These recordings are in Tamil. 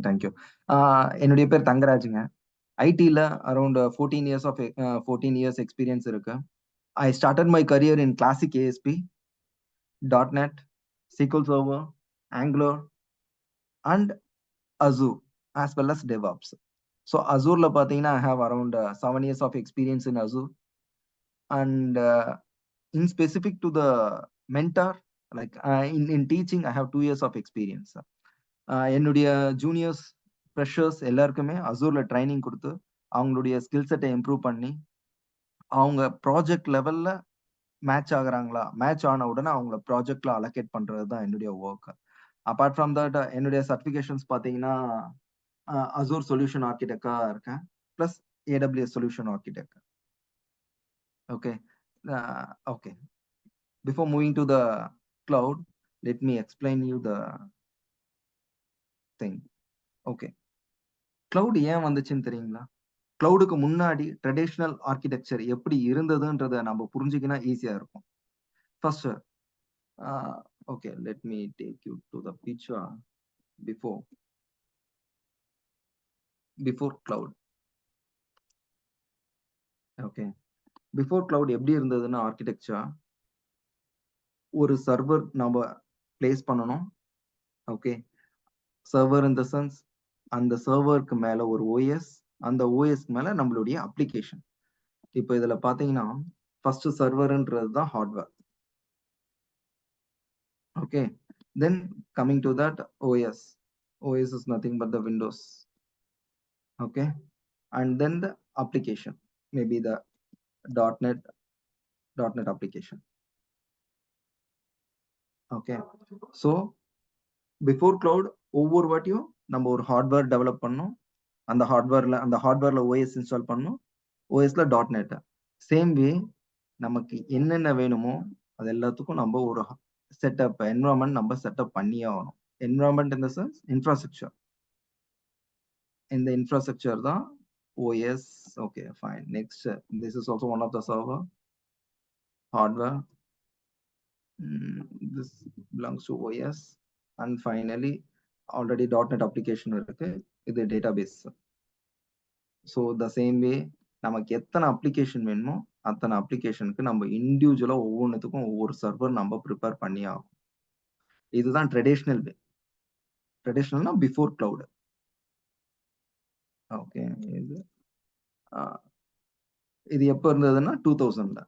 தேங்க்யூ. என்னுடைய பேர் தங்கராஜுங்க. ஐடில அரவுண்ட் 14 இயர்ஸ் எக்ஸ்பீரியன்ஸ் இருக்கு. I started my career in classic ASP, .NET, SQL Server, Angular, and Azure, as well as DevOps. So Azureல பார்த்தீங்கன்னா, I have around 7 years of experience in Azure. And in specific to the mentor, like in teaching, I have 2 years of experience. என்னுடைய ஜூனியர்ஸ், ஃப்ரெஷர்ஸ் எல்லாருக்குமே அசூர்ல ட்ரைனிங் கொடுத்து அவங்களுடைய ஸ்கில் செட்டை இம்ப்ரூவ் பண்ணி அவங்க ப்ராஜெக்ட் லெவல்ல மேட்ச் ஆகுறாங்களா, மேட்ச் ஆன உடனே அவங்கள ப்ராஜெக்ட்ல அலோகேட் பண்றது தான் என்னுடைய ஒர்க். அபார்ட் ஃப்ரம் தட் என்னுடைய சர்டிஃபிகேஷன்ஸ் பார்த்தீங்கன்னா அசூர் சொல்யூஷன் ஆர்கிடெக்டா இருக்கேன், plus AWS solution architect. Okay okay before moving to the cloud, let me explain you the thing. Okay, cloud ஏன் வந்துச்சுன்னு தெரியுங்களா? கிளவுடுக்கு முன்னாடி ட்ரெடிஷனல் ஆர்கிடெக்சர் எப்படி இருந்ததுன்றத நம்ம புரிஞ்சுக்கினா ஈஸியா இருக்கும். First okay, let me take you to the picture before cloud. Okay, before cloud எப்படி இருந்ததுன்னா ஆர்கிடெக்சர், ஒரு சர்வர் நம்ம பிளேஸ் பண்ணணும். Okay, server in the sense அந்த சர்வருக்கு மேல ஒரு ஓஎஸ், அந்த ஓஎஸ்க்கு மேல நம்மளுடைய அப்ளிகேஷன். இப்போ இதுல பாத்தீங்கன்னா ஃபர்ஸ்ட் சர்வர்ன்றது தான் hardware. Okay, then coming to that OS is nothing but the Windows. Okay, and then the application, maybe the .NET application. Okay, so before cloud, ஒவ்வொரு வாட்டியும் நம்ம ஒரு ஹார்ட்வேர் டெவலப் பண்ணோம், அந்த ஹார்ட்வேர்ல OS இன்ஸ்டால் பண்ணோம், OSல .NET. சேம் வே நமக்கு என்னென்ன வேணுமோ அது எல்லாத்துக்கும் நம்ம ஒரு செட்டப் என்விரான்மெண்ட் நம்ம செட்டப் பண்ணியே ஆகணும். Environment in the sense infrastructure. இந்த இன்ஃப்ராஸ்ட்ரக்சர் தான் OS. Okay, fine. Next, this is also one of the server hardware. This belongs to OS. And finally, already .NET application இருக்கு, இது database. So the same way, நமக்கு எத்தனை அப்ளிகேஷன் வேணுமோ அத்தனை அப்ளிகேஷனுக்கு நம்ம இண்டிவிஜுவலா ஒவ்வொன்றுத்துக்கும் ஒவ்வொரு சர்வர் நம்ம ப்ரிப்பேர் பண்ணி ஆகும். இதுதான் ட்ரெடிஷனல் வே. ட்ரெடிஷனல்னா பிஃபோர் கிளவுட். ஓகே, இது எப்போ இருந்ததுன்னா 2000ல.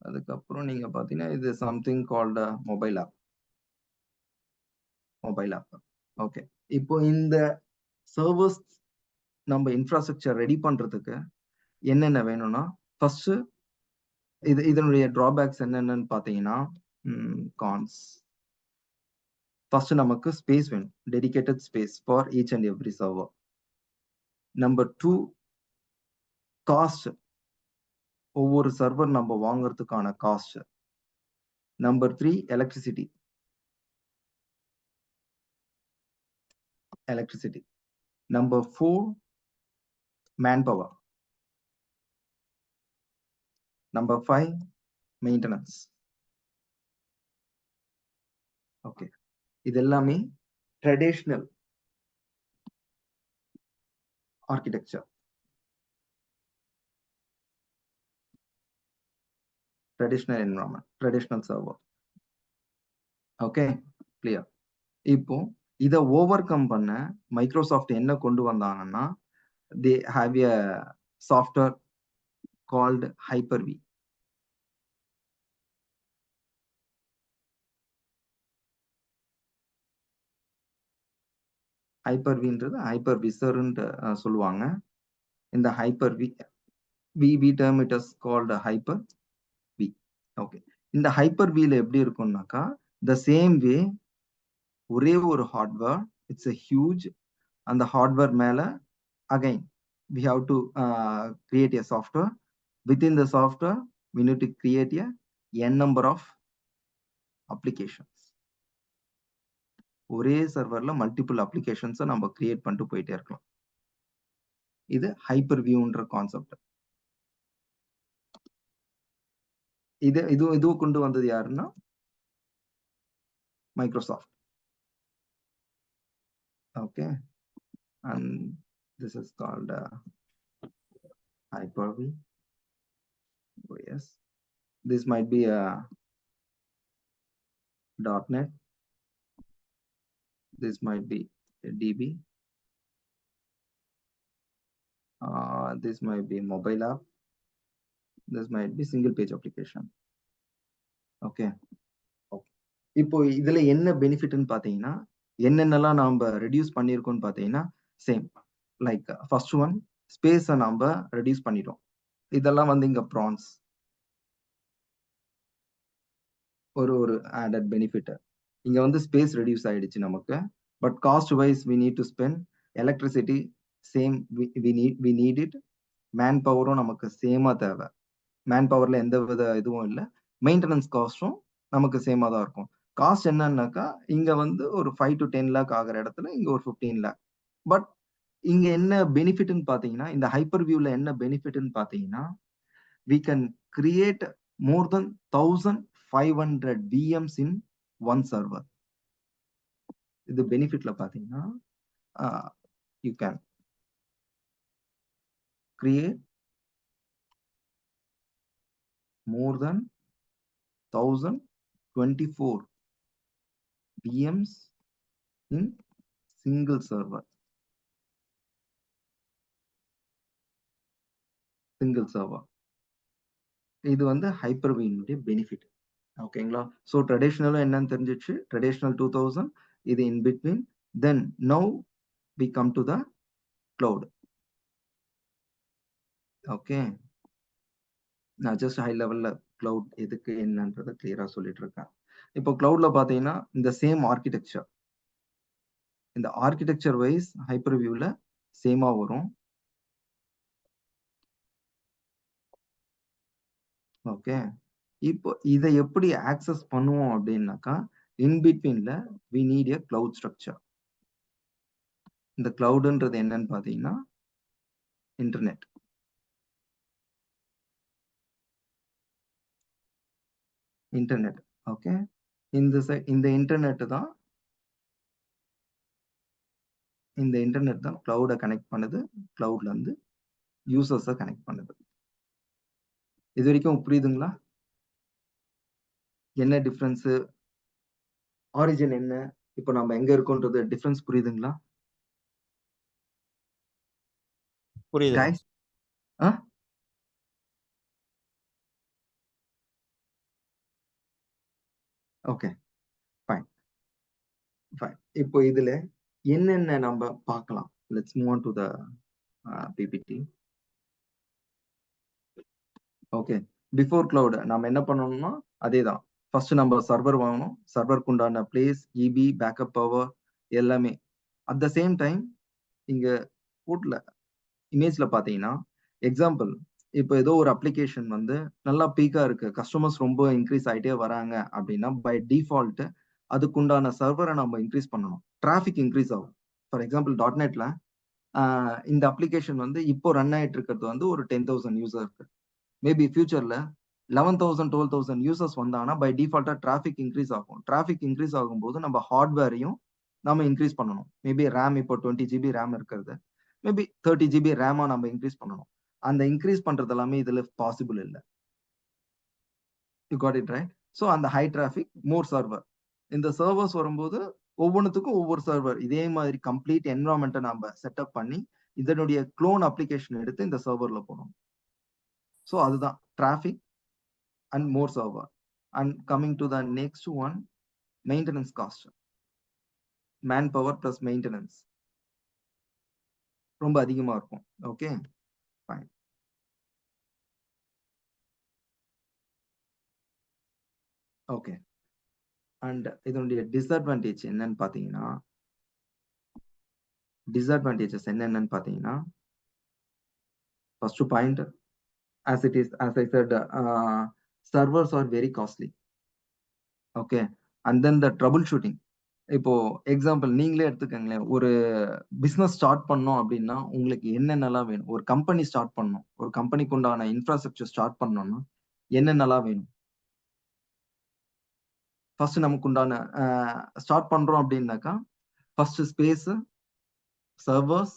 அதுக்கப்புறம் நீங்க பாத்தீங்கன்னா இது something called mobile app. Okay, இப்போ இந்த சர்வர்ஸ் நம்ம இன்ஃப்ராஸ்ட்ரக்சர் ரெடி பண்றதுக்கு என்னென்ன வேணும்னா, ஃபர்ஸ்ட் இதனுடைய டிராபேக்ஸ் என்னென்னு பாத்தீங்கன்னா, கான்ஸ். ஃபர்ஸ்ட் நமக்கு ஸ்பேஸ் வேணும், dedicated space for each and every server. Number 2, cost. ஒவ்வொரு சர்வர் நம்ம வாங்குறதுக்கான cost. Number 3, electricity. Number 4, manpower. Number 5, maintenance. Okay, இது எல்லாமே traditional architecture, traditional environment, traditional server. Okay, clear. இப்போ இதை ஓவர் கம் பண்ண மைக்ரோசாஃப்ட் என்ன கொண்டு வந்தாங்கன்னா, they have a software called Hyper-V. Hyper-Vன்றது ஹைப்பர்விசர்ன்னு சொல்லுவாங்க. இந்த Hyper-V term it is called Hyper-V. Okay, இந்த Hyper-Vல எப்படி இருக்கும்னாக்கா, the same way ஒரே ஒரு ஹார்ட்வேர், இட்ஸ் a huge, அந்த ஹார்ட்வேர் மேல again we have to create a software. Within the software we need to create a n number of applications. ஒரே சர்வர்ல மல்டிபிள் அப்ளிகேஷன்ஸை நம்ம கிரியேட் பண்ணிட்டு போயிட்டே இருக்கலாம். இது ஹைப்பர்-வியூன்ற கான்செப்ட். இது கொண்டு வந்தது யாருன்னா மைக்ரோசாஃப்ட். மைக்ரோசாஃப்ட். ஓகே, இப்போ இந்த சர்வர்ஸ் நம்ம பில்ட் பண்றதுக்கு என்னென்ன வேணும்னா, ஃபர்ஸ்ட் நம்ம ஒரு ஹார்ட்வேர் டெவலப் பண்ணணும். அந்த ஹார்ட்வேர்ல OS இன்ஸ்டால் பண்ணணும். OSல .NET. சேம் வே நமக்கு என்னென்ன வேணுமோ அது எல்லாத்துக்கும் நம்ம ஒரு செட்டப் என்விரான்மெண்ட் நம்ம ப்ரிப்பேர் பண்ணி ஆகும். இதுதான் ட்ரெடிஷனல் வே. ட்ரெடிஷனல்னா before cloud. Okay, and this is called Hyper-V. Oh, yes, this might be a .NET. This might be a DB. This might be mobile app. This might be single page application. Okay. இப்போ இதுல என்ன பெனிஃபிட்னு பாத்தீங்கன்னா என்னென்னலாம் நாம ரெடியூஸ் பண்ணியிருக்கோம்னு பாத்தீங்கன்னா சேம் லைக் ஃபர்ஸ்ட் ஒன் ஸ்பேஸை நாம ரெடியூஸ் பண்ணிட்டோம். இதெல்லாம் வந்து இங்க ப்ரான்ஸ் ஒரு ஆடட் பெனிஃபிட். இங்க வந்து ஸ்பேஸ் ரெடியூஸ் ஆயிடுச்சு நமக்கு. But cost wise we need to spend electricity same we need it. Man பவரும் நமக்கு சேமா தேவை. மேன் பவர்ல எந்த வித இதுவும் இல்லை. மெயின்டெனன்ஸ் காஸ்டும் நமக்கு சேமா தான் இருக்கும். காஸ்ட் என்னன்னாக்கா இங்க வந்து ஒரு 5 to 10 lakh ஆகிற இடத்துல இங்க ஒரு 15 lakh. பட் இங்க என்ன பெனிஃபிட்னு பாத்தீங்கன்னா இந்த ஹைப்பர் வியூல என்ன பெனிஃபிட்னு பாத்தீங்கன்னா we can create more than 1500 VMs in one server. இது பெனிஃபிட்ல பாத்தீங்கன்னா you can create more than 1024 VMs in single server. இது வந்து ஹைப்பர்வினுடைய பெனிஃபிட். ஓகேங்களா? ஸோ ட்ரெடிஷ்னலும் என்னன்னு தெரிஞ்சிச்சு. ட்ரெடிஷ்னல் 2000 இது in between. Then now we come to the cloud. Okay, நான் ஜஸ்ட் ஹை லெவல்ல கிளவுட் எதுக்கு என்னன்றதை கிளியரா சொல்லிட்டு இருக்கேன். இப்போ கிளவுட்ல பாத்தீங்கன்னா இந்த சேம் ஆர்கிடெக்சர், இந்த ஆர்கிடெக்சர் வைஸ் ஹைப்பர் வியூல சேமா வரும். ஓகே, இப்போ இதை எப்படி ஆக்சஸ் பண்ணுவோம் அப்படின்னாக்கா இன் பிட்வீன்ல we need a cloud structure. இந்த கிளவுடுன்றது என்னன்னு பாத்தீங்கன்னா இன்டர்நெட். ஓகே, இந்த இன்டர்நெட் தான் கிளவுட கனெக்ட் பண்ணுது. கிளவுட்ல இருந்து யூசர்ஸை கனெக்ட் பண்ணுது. இது வரைக்கும் புரியுதுங்களா? என்ன டிஃபரன்ஸ், ஆரிஜின் என்ன, இப்போ நம்ம எங்க இருக்கோன்றது டிஃபரன்ஸ் புரியுதுங்களா? புரியுது. Guys? Okay, fine. இப்போ இதுல என்னென்ன நம்ம பார்க்கலாம். Let's move on to the PPT. Okay, before cloud நம்ம என்ன பண்ணணும்னா அதேதான். ஃபர்ஸ்ட் நம்ம சர்வர் வாங்கணும். சர்வருக்கு உண்டான பிளேஸ், இபி, பேக்கப் பவர் எல்லாமே. அட் த சேம் டைம் இங்க போட்ல இமேஜ்ல பாத்தீங்கன்னா எக்ஸாம்பிள், இப்போ ஏதோ ஒரு அப்ளிகேஷன் வந்து நல்லா பீக்கா இருக்கு, கஸ்டமர்ஸ் ரொம்ப இன்க்ரீஸ் ஆயிட்டே வராங்க அப்படின்னா பை டிஃபால்ட் அதுக்குண்டான சர்வரை நம்ம இன்க்ரீஸ் பண்ணணும். டிராஃபிக் இன்க்ரீஸ் ஆகும். ஃபார் எக்ஸாம்பிள் .NETல இந்த அப்ளிகேஷன் வந்து இப்போ ரன் ஆயிட்டு இருக்கிறது வந்து ஒரு 10,000 யூசர் இருக்கு. மேபி ஃபியூச்சர்ல 11,000 12,000 யூசர்ஸ் வந்தாங்கன்னா பை டிஃபால்ட்டா டிராஃபிக் இன்க்ரீஸ் ஆகும். டிராஃபிக் இன்க்ரீஸ் ஆகும்போது நம்ம ஹார்ட்வேரையும் நம்ம இன்க்ரீஸ் பண்ணணும். மேபி ரேம் இப்போ 20 GB ரேம் இருக்கிறது மேபி 30 GB ரேமா நம்ம இன்க்ரீஸ் பண்ணணும். அந்த இன்க்ரீஸ் பண்றது எல்லாமே இதுல பாசிபிள் இல்லை. You got it right? So அந்த ஹை டிராஃபிக், மோர் சர்வர். இந்த சர்வர்ஸ் வரும்போது ஒவ்வொன்றுத்துக்கும் ஒவ்வொரு சர்வர் இதே மாதிரி கம்ப்ளீட் என்வரான்மெண்ட்டை நம்ம செட்டப் பண்ணி இதனுடைய க்ளோன் அப்ளிகேஷன் எடுத்து இந்த சர்வர்ல போடணும். ஸோ அதுதான் traffic and more server. And coming to the next one, maintenance cost. Man power plus maintenance ரொம்ப அதிகமா இருக்கும். Okay, fine. ஓகே, அண்ட் இதனுடைய டிஸ்அட்வான்டேஜ் என்னன்னு பாத்தீங்கன்னா first point, as I said, servers are very costly. Okay, and then the troubleshooting. இப்போ எக்ஸாம்பிள் நீங்களே எடுத்துக்கங்களேன், ஒரு பிசினஸ் ஸ்டார்ட் பண்ணோம் அப்படின்னா உங்களுக்கு என்னென்னலாம் வேணும். ஒரு கம்பெனி ஸ்டார்ட் பண்ணணும், ஒரு கம்பெனிக்கு உண்டான இன்ஃப்ராஸ்ட்ரக்சர் ஸ்டார்ட் பண்ணணும்னா என்னென்னலாம் வேணும். ஃபர்ஸ்ட் நமக்கு உண்டான ஸ்டார்ட் பண்றோம் அப்படின்னாக்கா first space, servers,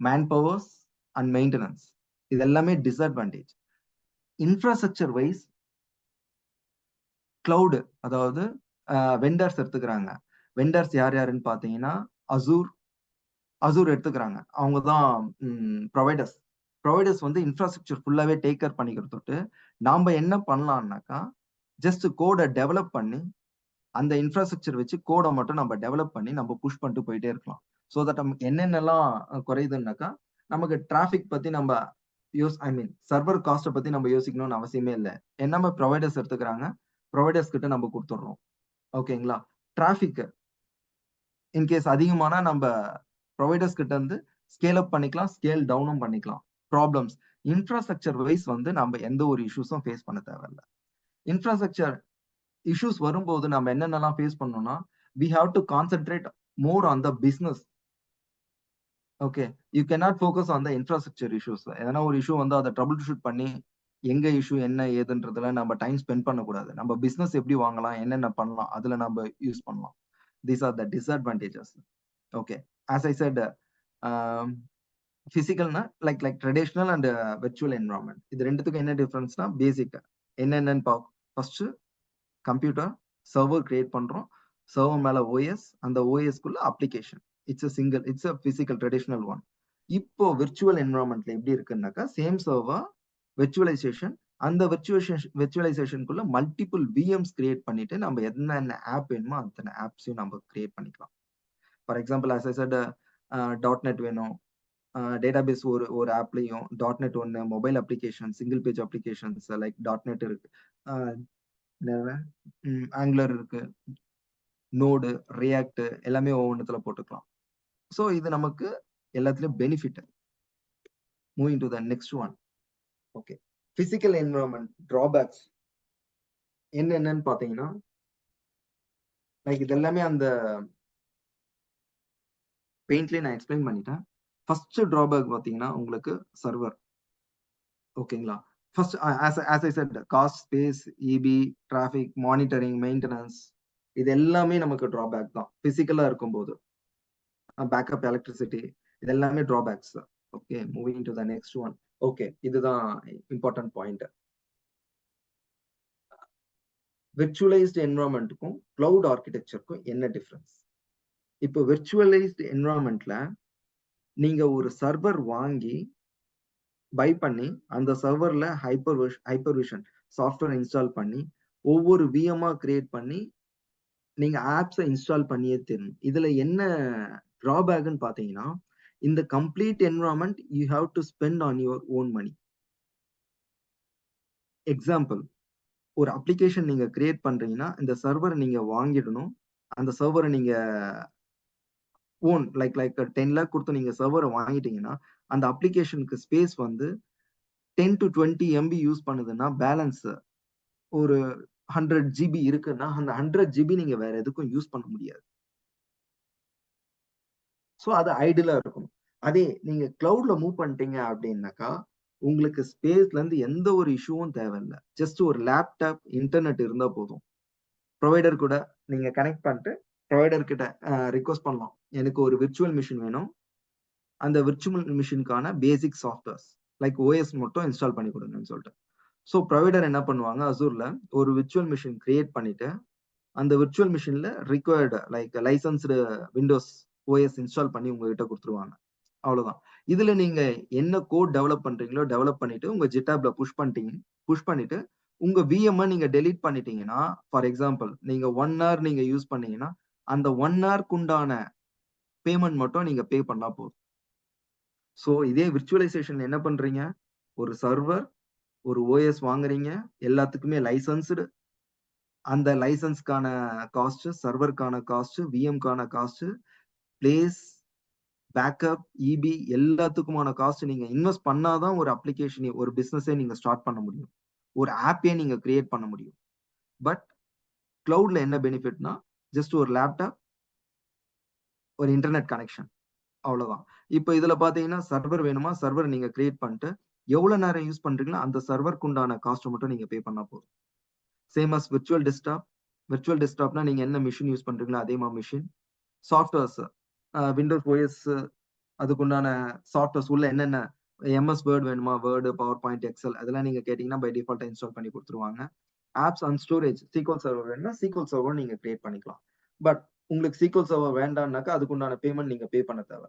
man powers and maintenance. இது எல்லாமே டிஸ்அட்வான்டேஜ். இன்ஃப்ராஸ்ட்ரக்சர் வைஸ் கிளவுடு, அதாவது வெண்டர்ஸ் எடுத்துக்கிறாங்க. வெண்டர்ஸ் யார் யாருன்னு பார்த்தீங்கன்னா அசூர் எடுத்துக்கிறாங்க. அவங்க தான் ப்ரொவைடர்ஸ். ப்ரொவைடர்ஸ் வந்து இன்ஃப்ராஸ்ட்ரக்சர் ஃபுல்லாவே டேக் கேர் பண்ணிக்கிறதுட்டு நாம என்ன பண்ணலாம்னாக்கா ஜஸ்ட் கோடை டெவலப் பண்ணி அந்த இன்ஃப்ராஸ்ட்ரக்சர் வச்சு கோடை மட்டும் நம்ம டெவலப் பண்ணி நம்ம புஷ் பண்ணிட்டு போயிட்டே இருக்கலாம். ஸோ தட் நமக்கு என்னென்னலாம் குறையுதுன்னாக்கா நமக்கு டிராஃபிக் பத்தி நம்ம சர்வர் காஸ்ட்டை பத்தி நம்ம யோசிக்கணும்னு அவசியமே இல்லை. என்ன ப்ரொவைடர்ஸ் எடுத்துக்கிறாங்க, ப்ரொவைடர்ஸ் கிட்ட நம்ம கொடுத்துடுறோம். ஓகேங்களா. டிராஃபிக் இன்கேஸ் அதிகமானா நம்ம ப்ரொவைடர்ஸ் கிட்ட இருந்து ஸ்கேல் அப் பண்ணிக்கலாம், ஸ்கேல் டவுனும் பண்ணிக்கலாம். ப்ராப்ளம்ஸ் இன்ஃப்ராஸ்ட்ரக்சர் வைஸ் வந்து நம்ம எந்த ஒரு இஷ்யூஸும் ஃபேஸ் பண்ண தேவையில்லை. இன்ஃப்ராஸ்ட்ரக்சர் இஷ்யூஸ் வரும்போது நம்ம என்னென்னலாம் ஃபேஸ் பண்ணணும்னா we have to concentrate more on the business. Okay, you cannot focus on the infrastructure issues. எதனா ஒரு இஷ்யூ வந்து அதை ட்ரபிள் ஷூட் பண்ணி எங்க இஷ்யூ என்ன ஏதுன்றதுல நம்ம டைம் ஸ்பெண்ட் பண்ணக்கூடாது. நம்ம பிசினஸ் எப்படி வாங்கலாம், என்னென்ன பண்ணலாம், அதுல நம்ம யூஸ் பண்ணலாம். These are the disadvantages. Okay, as I said, பிசிக்கல்னா like traditional and virtual environment. இது ரெண்டுத்துக்கும் என்ன டிஃபரன்ஸ்னா பேசிக் என்னென்னு பார்ப்போம். ஃபர்ஸ்ட் கம்ப்யூட்டர் சர்வர் கிரியேட் பண்றோம். சர்வர் மேல ஓஎஸ், அந்த ஓஎஸ்க்குள்ள application. It's a physical traditional one. இப்போ விர்ச்சுவல் என்வரான்மெண்ட்ல எப்படி இருக்குன்னாக்கா சேம் சர்வர் விர்ச்சுவலைசேஷன். அந்த விர்ச்சுவலைசேஷனுக்குள்ள மல்டிபிள் விஎம்ஸ் கிரியேட் பண்ணிட்டு நம்ம என்னென்ன ஆப் வேணுமோ அத்தனை ஆப்ஸையும் நம்ம கிரியேட் பண்ணிக்கலாம். For example as I said, .NET வேணும், டேட்டாபேஸ் ஒரு ஆப்லையும் .NET ஒன்று, mobile application, single page applications like .NET இருக்கு, ஆங்குலர் இருக்கு, நோடு, ரியாக்ட் எல்லாமே ஒவ்வொன்றத்துல போட்டுக்கலாம். ஸோ இது நமக்கு எல்லாத்துலயும் benefit. Moving to the next one. Okay, physical environment drawbacks என்னென்னு பாத்தீங்கன்னா லைக் இது எல்லாமே அந்த பெயிண்ட்லயே நான் எக்ஸ்பிளைன் பண்ணிட்டேன். ஃபர்ஸ்ட் டிராபேக் பாத்தீங்கன்னா உங்களுக்கு சர்வர். ஓகேங்களா. First as I said, cost, space, EB, traffic, monitoring, maintenance இது எல்லாமே நமக்கு டிராபேக் தான் பிசிக்கலா இருக்கும்போது. பேக்கப் எலக்ட்ரிசிட்டி இது எல்லாமே drawbacks. Okay, moving to the next one. Okay, இதுதான் இம்பார்ட்டன்ட் பாயிண்ட். விர்ச்சுவலைஸ்டு என்வரான்மெண்ட்டுக்கும் கிளவுட் ஆர்கிடெக்சருக்கும் என்ன டிஃபரன்ஸ்? இப்போ விர்ச்சுவலைஸ்டு என்வரான்மெண்ட்ல நீங்க ஒரு சர்வர் வாங்கி பை பண்ணி அந்த சர்வர்ல ஹைப்பர்விஷன் சாஃப்ட்வேர் இன்ஸ்டால் பண்ணி ஒவ்வொரு விஎம்ஆ கிரியேட் பண்ணி நீங்க ஆப்ஸை இன்ஸ்டால் பண்ணியே தரணும். இதுல என்ன டிராபேக்னு பாத்தீங்கன்னா இந்த complete environment you have to spend on your own money. Example, ஒரு அப்ளிகேஷன் நீங்க கிரியேட் பண்றீங்கன்னா இந்த சர்வரை நீங்க வாங்கிடணும். அந்த சர்வரை நீங்க ஓன் லைக் 10 lakh கொடுத்து நீங்க சர்வரை வாங்கிட்டீங்கன்னா அந்த அப்ளிகேஷனுக்கு ஸ்பேஸ் வந்து 10 to 20 MB யூஸ் பண்ணுதுன்னா பேலன்ஸ் ஒரு 100 GB இருக்குன்னா அந்த 100 GB நீங்க வேற எதுக்கும் யூஸ் பண்ண முடியாது. ஸோ அது ஐடியலா இருக்கும். அதே நீங்க கிளவுட்ல மூவ் பண்ணிட்டீங்க அப்படின்னாக்கா உங்களுக்கு ஸ்பேஸ்ல இருந்து எந்த ஒரு இஷ்யூவும் தேவையில்லை. ஜஸ்ட் ஒரு லேப்டாப், இன்டர்நெட் இருந்தா போதும். ப்ரொவைடர் கூட நீங்க கனெக்ட் பண்ணிட்டு ப்ரொவைடர் கிட்ட ரிக்வஸ்ட் பண்ணலாம், எனக்கு ஒரு விர்ச்சுவல் மிஷின் வேணும், அந்த விர்ச்சுவல் மிஷினுக்கான பேசிக் சாஃப்ட்வேர்ஸ் லைக் ஓஎஸ் மட்டும் இன்ஸ்டால் பண்ணி கொடுங்கன்னு சொல்லிட்டு. ஸோ ப்ரொவைடர் என்ன பண்ணுவாங்க, அசூர்ல ஒரு விர்ச்சுவல் மிஷின் கிரியேட் பண்ணிட்டு அந்த விர்ச்சுவல் மிஷின்ல required like licensed Windows OS install பண்ணி உங்ககிட்ட கொடுத்துருவாங்க. அவ்வளவுதான். இதுல நீங்க என்ன கோட் டெவலப் பண்றீங்களோ டெவலப் பண்ணிட்டு உங்க ஜிட்டாப்ல புஷ் பண்ணிட்டு உங்க விஎம் நீங்க டெலீட் பண்ணிட்டீங்கன்னா, ஃபார் எக்ஸாம்பிள் நீங்க 1 hour நீங்க யூஸ் பண்ணீங்கன்னா அந்த 1 hourக்கு உண்டான பேமெண்ட் மட்டும் நீங்க பே பண்ணா போதும். ஸோ இதே விர்ச்சுவலைசேஷன் என்ன பண்றீங்க, ஒரு சர்வர், ஒரு ஓஎஸ் வாங்குறீங்க, எல்லாத்துக்குமே லைசன்ஸ்டு, அந்த லைசன்ஸ்க்கான காஸ்ட், சர்வருக்கான காஸ்ட், விஎம்கான காஸ்ட், பிளேஸ், பேக்கப், இபி எல்லாத்துக்குமான காஸ்ட் நீங்க இன்வெஸ்ட் பண்ணாதான் ஒரு அப்ளிகேஷன், ஒரு பிசினஸே நீங்க ஸ்டார்ட் பண்ண முடியும், ஒரு ஆப்பே நீங்க கிரியேட் பண்ண முடியும். பட் கிளவுட்ல என்ன பெனிஃபிட்னா ஜஸ்ட் ஒரு லேப்டாப், ஒரு இன்டர்நெட் கனெக்ஷன், அவ்வளவுதான். இப்போ இதுல பாத்தீங்கன்னா சர்வர் வேணுமா, சர்வர் நீங்க கிரியேட் பண்ணிட்டு எவ்வளவு நேரம் யூஸ் பண்றீங்களோ அந்த சர்வருக்கு உண்டான காஸ்ட் மட்டும் நீங்க பே பண்ணா போதும். சேம் அஸ் விர்ச்சுவல் டெஸ்க்டாப்னா நீங்க என்ன மிஷின் யூஸ் பண்றீங்களோ அதே மாதிரி மிஷின். சாஃப்ட்வேர்ஸ், விண்டோஸ் ஓஎஸ் அதுக்குண்டான சாஃப்ட்வேர்ஸ் உள்ள என்னென்ன எம்எஸ் வேர்ட் வேணுமா, வேர்டு, பவர் பாயிண்ட், எக்ஸல் அதெல்லாம் நீங்க கேட்டீங்கன்னா பை டிஃபால்ட்டா இன்ஸ்டால் பண்ணி கொடுத்துருவாங்க. Apps and storage SQL server வேணும்னா சீக்வல் சர்வர் நீங்க கிரியேட் பண்ணிக்கலாம். பட் உங்களுக்கு சீக்வல் சர்வர் வேண்டாம்னாக்கா அதுக்குண்டான பேமெண்ட் நீங்க பே பண்ண தேவை.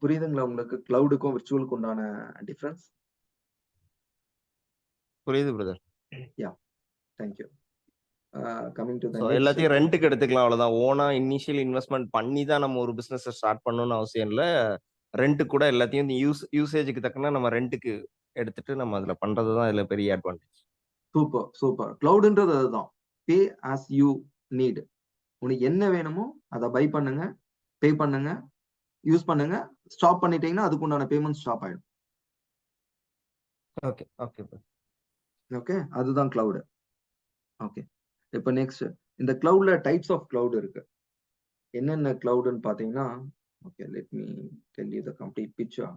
புரியுதுங்களா உங்களுக்கு கிளவுடுக்கும் விர்ச்சுவலுக்கு உண்டான டிஃபரன்ஸ்? புரியுது brother. Yeah, thank you. Coming to the so next. எல்லாத்தையும் ரெண்ட்டுக்கு எடுத்துக்கலாம், அவ்வளவுதான். ஓனா இனிஷியல் இன்வெஸ்ட்மெண்ட் பண்ணி தான் நம்ம ஒரு பிசினஸ் ஸ்டார்ட் பண்ணணும்னு அவசியம் இல்லை. ரெண்ட் கூட எல்லாத்தையும் யூசேஜுக்கு தக்கன நம்ம ரெண்ட்டுக்கு எடுத்துட்டு நம்ம அதுல பண்றது தான் இதுல பெரிய அட்வான்டேஜ். Super super. கிளவுடுன்றது அதுதான், பே ஆஸ் யூ நீட். உனக்கு என்ன வேணுமோ அதை பை பண்ணுங்க, பே பண்ணுங்க, யூஸ் பண்ணுங்க. ஸ்டாப் பண்ணிட்டீங்கன்னா அதுக்கு உண்டான பேமெண்ட் ஸ்டாப் ஆயிடும். ஓகே ஓகே ஓகே, அதுதான் கிளவுடு. ஓகே, இப்போ நெக்ஸ்ட் இந்த கிளவுட்ல டைப்ஸ் ஆஃப் கிளவுட் இருக்கு. என்னென்ன கிளவுடுன்னு பாத்தீங்கன்னா, okay let me tell you the complete picture.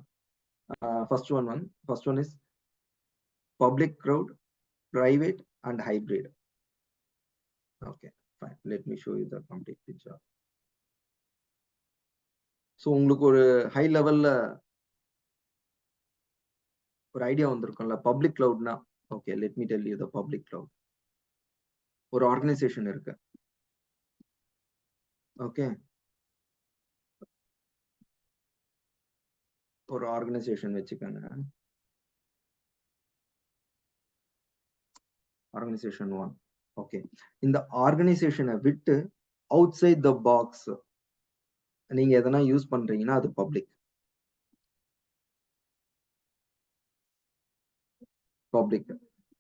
First one is public cloud, private and hybrid. Okay, fine. Let me show you the complete picture. So உங்களுக்கு ஒரு ஹை லெவல்ல ஒரு ஐடியா வந்திருக்கும்ல பப்ளிக் கிளவுட்னா. Okay, let me tell you the public cloud. ஒரு ஆர்கனைசேஷன் இருக்கு. ஓகே, ஒரு ஆர்கனைசேஷன் வச்சுக்கோங்க. ஆர்கனைசேஷன் 1. ஓகே, இந்த ஆர்கனைசேஷனை விட்டு அவுட் சைட் த பாக்ஸ் நீங்க எதனா யூஸ் பண்றீங்கன்னா அது பப்ளிக்.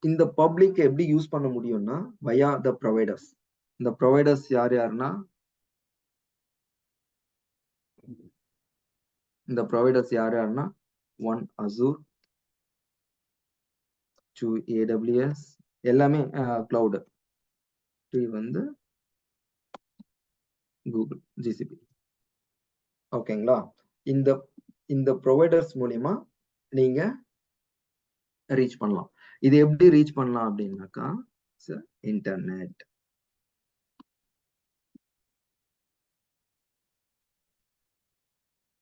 இந்த பப்ளிக் எப்படி யூஸ் பண்ண முடியும்னா via the providers. இந்த ப்ரொவைடர்ஸ் யாருன்னா ஒன் Azure, 2 AWS, எல்லாமே கிளவுட். 3 வந்து கூகுள் GCP. ஓகேங்களா? இந்த ப்ரொவைடர்ஸ் மூலியமா நீங்க ரீச் பண்ணலாம். இது எப்படி ரீச் பண்ணலாம் அப்படின்னாக்கா இன்டர்நெட்.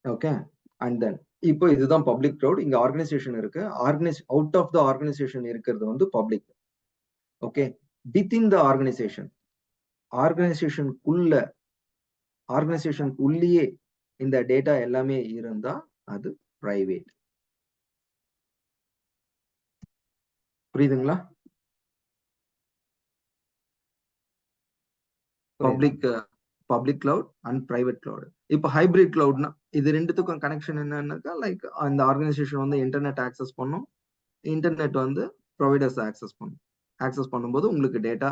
ஓகே, அண்ட் தென் இப்போ இதுதான் பப்ளிக் கிளவுட். இங்க ஆர்கனைசேஷன் இருக்கு. அவுட் ஆஃப் த ஆர்கனைசேஷன் இருக்கிறது வந்து பப்ளிக். ஓகே, வித்தின் த ஆர்கனைசேஷனுக்குள்ளேயே இந்த டேட்டா எல்லாமே இருந்தா அது பிரைவேட். புரியுதுங்களா? Public cloud and private cloud. இப்போ ஹைபிரிட் கிளவுட்னா இது ரெண்டுத்துக்கும் கனெக்ஷன் என்னன்னாக்கா லைக் அந்த ஆர்கனைசேஷன் வந்து இன்டர்நெட் ஆக்சஸ் பண்ணும், இன்டர்நெட் வந்து ப்ரொவைடர்ஸ் ஆக்சஸ் பண்ணும்போது உங்களுக்கு data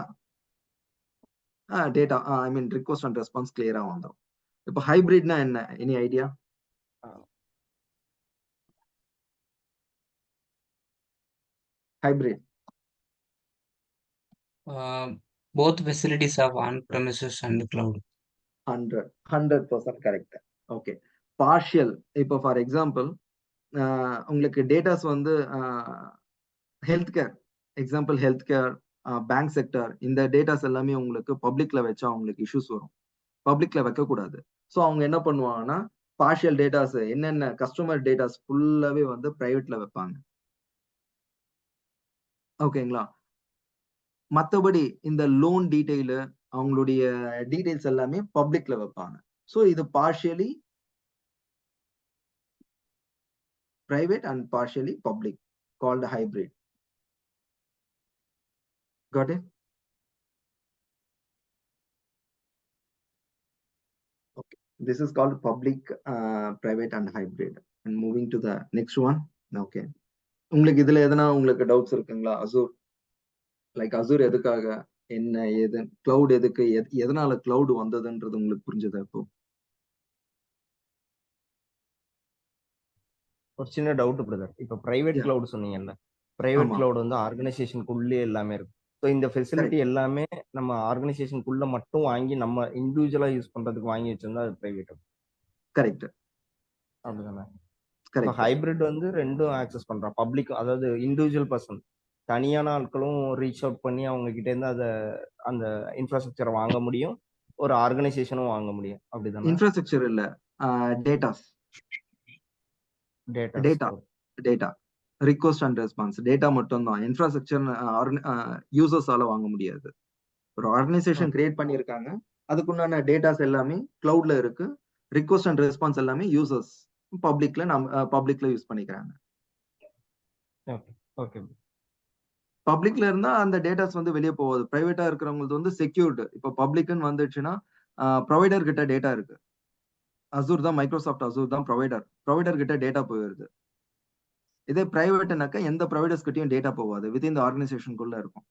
I mean request and response கிளியரா வந்துடும். இப்போ ஹைபிரிட்னா என்ன, any idea? Hybrid both facilities have on-premises and cloud. 100% correct. Okay, partial. இப்போ ஃபார் எக்ஸாம்பிள் உங்களுக்கு டேட்டாஸ் வந்து ஹெல்த் கேர், பேங்க் செக்டர், இந்த டேட்டாஸ் எல்லாமே உங்களுக்கு பப்ளிக்ல வச்சா உங்களுக்கு இஷ்யூஸ் வரும். பப்ளிக்ல வைக்க கூடாது. ஸோ அவங்க என்ன பண்ணுவாங்கன்னா பார்ஷியல் டேட்டாஸ் என்னென்ன கஸ்டமர் டேட்டாஸ் ஃபுல்லாவே வந்து பிரைவேட்ல வைப்பாங்க. ஓகேங்களா? மற்றபடி இந்த லோன் டீடைலு அவங்களுடைய டீடைல்ஸ் எல்லாமே பப்ளிக்ல வைப்பாங்க. ஸோ இது partially private and partially public, called hybrid. Got it? Okay, this is called public, private and hybrid. And moving to the next one. Okay, உங்களுக்கு இதுல எதனா உங்களுக்கு டவுட்ஸ் இருக்குங்களா? அசூர் எதுக்காக, என்ன ஏது, கிளவுட் எதுக்கு, எதனால கிளவுட் வந்ததுன்றது உங்களுக்கு புரிஞ்சதா? இப்போ ஒரு சின்ன டவுட் பிரதர். இப்போ பிரைவேட் கிளவுட் சொன்னீங்கல்ல, பிரைவேட் கிளவுட் வந்து ஆர்கனைசேஷனுக்குள்ளே எல்லாமே இருக்கும். ஸோ இந்த ஃபெசிலிட்டி எல்லாமே நம்ம ஆர்கனைசேஷனுக்குள்ள மட்டும் வாங்கி நம்ம இண்டிவிஜுவலா யூஸ் பண்றதுக்கு வாங்கி வச்சிருந்தா அது பிரைவேட். கரெக்ட், அப்படிதானே? கரெக்ட். ஹைபிரிட் வந்து ரெண்டும் ஆக்சஸ் பண்றான். பப்ளிக், அதாவது இண்டிவிஜுவல் பர்சன் தனியான ஆட்களும் ரீச் அவுட் பண்ணி அவங்க கிட்ட இருந்து அந்த இன்ஃப்ராஸ்ட்ரக்சரை வாங்க முடியும், ஒரு ஆர்கனைசேஷனும் வாங்க முடியும். அப்படிதானே? இன்ஃப்ராஸ்ட்ரக்சர் இல்ல, datas data data store. Data request and response data மட்டும் தான். இன்ஃப்ராஸ்ட்ரக்சர் யூசர்ஸால வாங்க முடியாது. ஒரு ஆர்கனைசேஷன் கிரியேட் பண்ணியிருக்காங்க, அதுக்குண்டான டேட்டாஸ் எல்லாமே கிளவுட்ல இருக்கு. ரிக்வஸ்ட் அண்ட் ரெஸ்பான்ஸ் எல்லாமே யூசர்ஸ் பப்ளிக்ல யூஸ் பண்ணிக்கிறாங்க. ஓகே ஓகே பப்ளிக்ல இருந்தா அந்த டேட்டாஸ் வந்து வெளியே போகாது. பிரைவேட்டா இருக்கிறவங்களுக்கு வந்து செக்யூர்டு. இப்போ பப்ளிக்னு வந்துச்சுன்னா ப்ரொவைடர் கிட்ட டேட்டா இருக்கு. அசூர் தான், மைக்ரோசாஃப்ட் அசூர் தான் ப்ரொவைடர் கிட்ட டேட்டா போயிருது. இதே பிரைவேட்னாக்கா எந்த ப்ரொவைடர்ஸ் கிட்டயும் டேட்டா போகாது, வித்தின் த ஆர்கனைசேஷனுக்குள்ள இருக்கும்.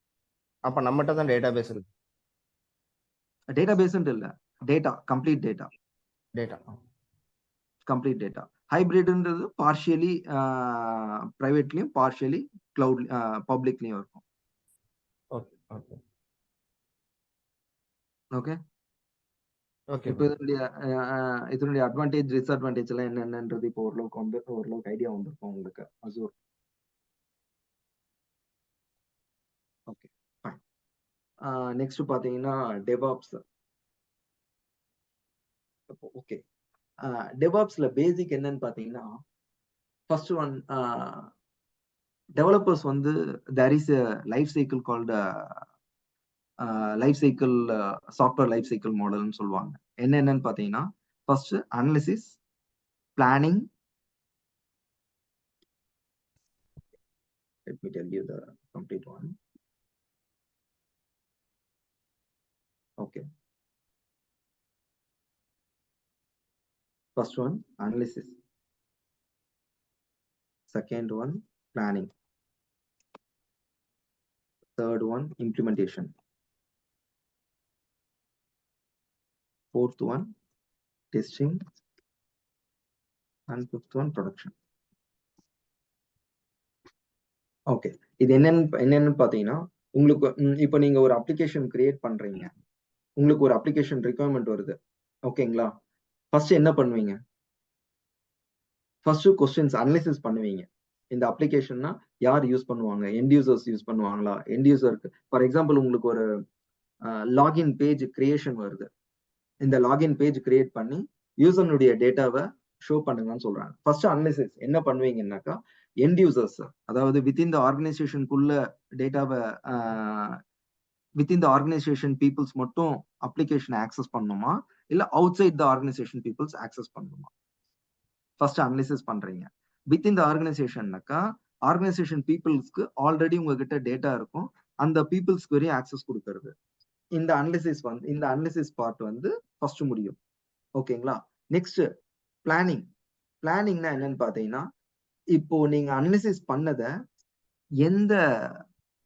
அப்ப நம்மகிட்ட தான் டேட்டாபேஸ் இருக்கு. டேட்டாபேஸ் இல்ல, data complete data data complete data. ஹைபிரிட்ன்றது பார்ஷியலி பிரைவேட்லயும் பார்ஷியலி கிளவுட் பப்ளிக்லயும் இருக்கும். ஓகே ஓகே ஓகே ஓகே இப்போ இதனுடைய அட்வான்டேஜ் டிஸ்அட்வான்டேஜ் எல்லாம் என்னன்றது இப்போ ஓரளவுக்கு ஐடியா வந்திருக்கும் உங்களுக்கு அசூர். Okay fine. நெக்ஸ்ட் பாத்தீங்கன்னா டெவாப்ஸ். ஓகே, டெவாப்ஸ்ல பேசிக் என்னன்னு பாத்தீங்கன்னா, ஃபர்ஸ்ட் ஒன், டெவலப்பர்ஸ் வந்து there is a life cycle called life cycle software life cycle மாடல்னு சொல்லுவாங்க. என்னென்னு பாத்தீங்கன்னா, ஃபர்ஸ்ட் analysis, planning. Let me tell you the complete one. Okay. First one, analysis. Second one, planning. Third one, implementation. Fourth one, testing. And fifth one, production. Okay, இது என்னன்னு பாத்தீங்கன்னா, உங்களுக்கு இப்போ நீங்க ஒரு அப்ளிகேஷன் கிரியேட் பண்றீங்க, உங்களுக்கு ஒரு அப்ளிகேஷன் ரிக்வயர்மெண்ட் வருது. ஓகேங்களா? ஃபர்ஸ்ட் என்ன பண்ணுவீங்க? ஃபர்ஸ்ட் கொஸ்டின்ஸ் அனலைசிஸ் பண்ணுவீங்க. இந்த அப்ளிகேஷன்னா யார் யூஸ் பண்ணுவாங்க? எண்ட் யூசர்ஸ் யூஸ் பண்ணுவாங்களா? எண்ட் யூசருக்கு ஃபார் எக்ஸாம்பிள் உங்களுக்கு ஒரு லாகின் பேஜ் கிரியேஷன் வருது. இந்த லாகின் பேஜ் கிரியேட் பண்ணி யூசர்னுடைய டேட்டாவை ஷோ பண்ணுங்கன்னு சொல்றாங்க. ஃபர்ஸ்ட் அனலைசிஸ் என்ன பண்ணுவீங்கன்னாக்கா, எண்ட் யூசர்ஸ், அதாவது வித்தின் த ஆர்கனைசேஷனுக்குள்ள டேட்டாவை வித்தின் த ஆர்கனைசேஷன் பீப்புள்ஸ் மட்டும் அப்ளிகேஷன் ஆக்சஸ் பண்ணணுமா, இல்ல outside the organisation peoples access பண்ணணுமா? ஃபர்ஸ்ட் அனலைசிஸ் பண்றீங்க. வித்தின் த ஆர்கனைசேஷன்னாக்கா, ஆர்கனைசேஷன் பீப்புள்ஸ்க்கு ஆல்ரெடி உங்ககிட்ட டேட்டா இருக்கும், அந்த பீப்புள்ஸ்க்கு வரையும் ஆக்சஸ் கொடுக்கறது. இந்த அனலிசிஸ் பார்ட் வந்து ஃபர்ஸ்ட் முடியும். ஓகேங்களா? Next planning. பிளானிங்னா என்னன்னு பாத்தீங்கன்னா, இப்போ நீங்க அனலிசிஸ் பண்ணத எந்த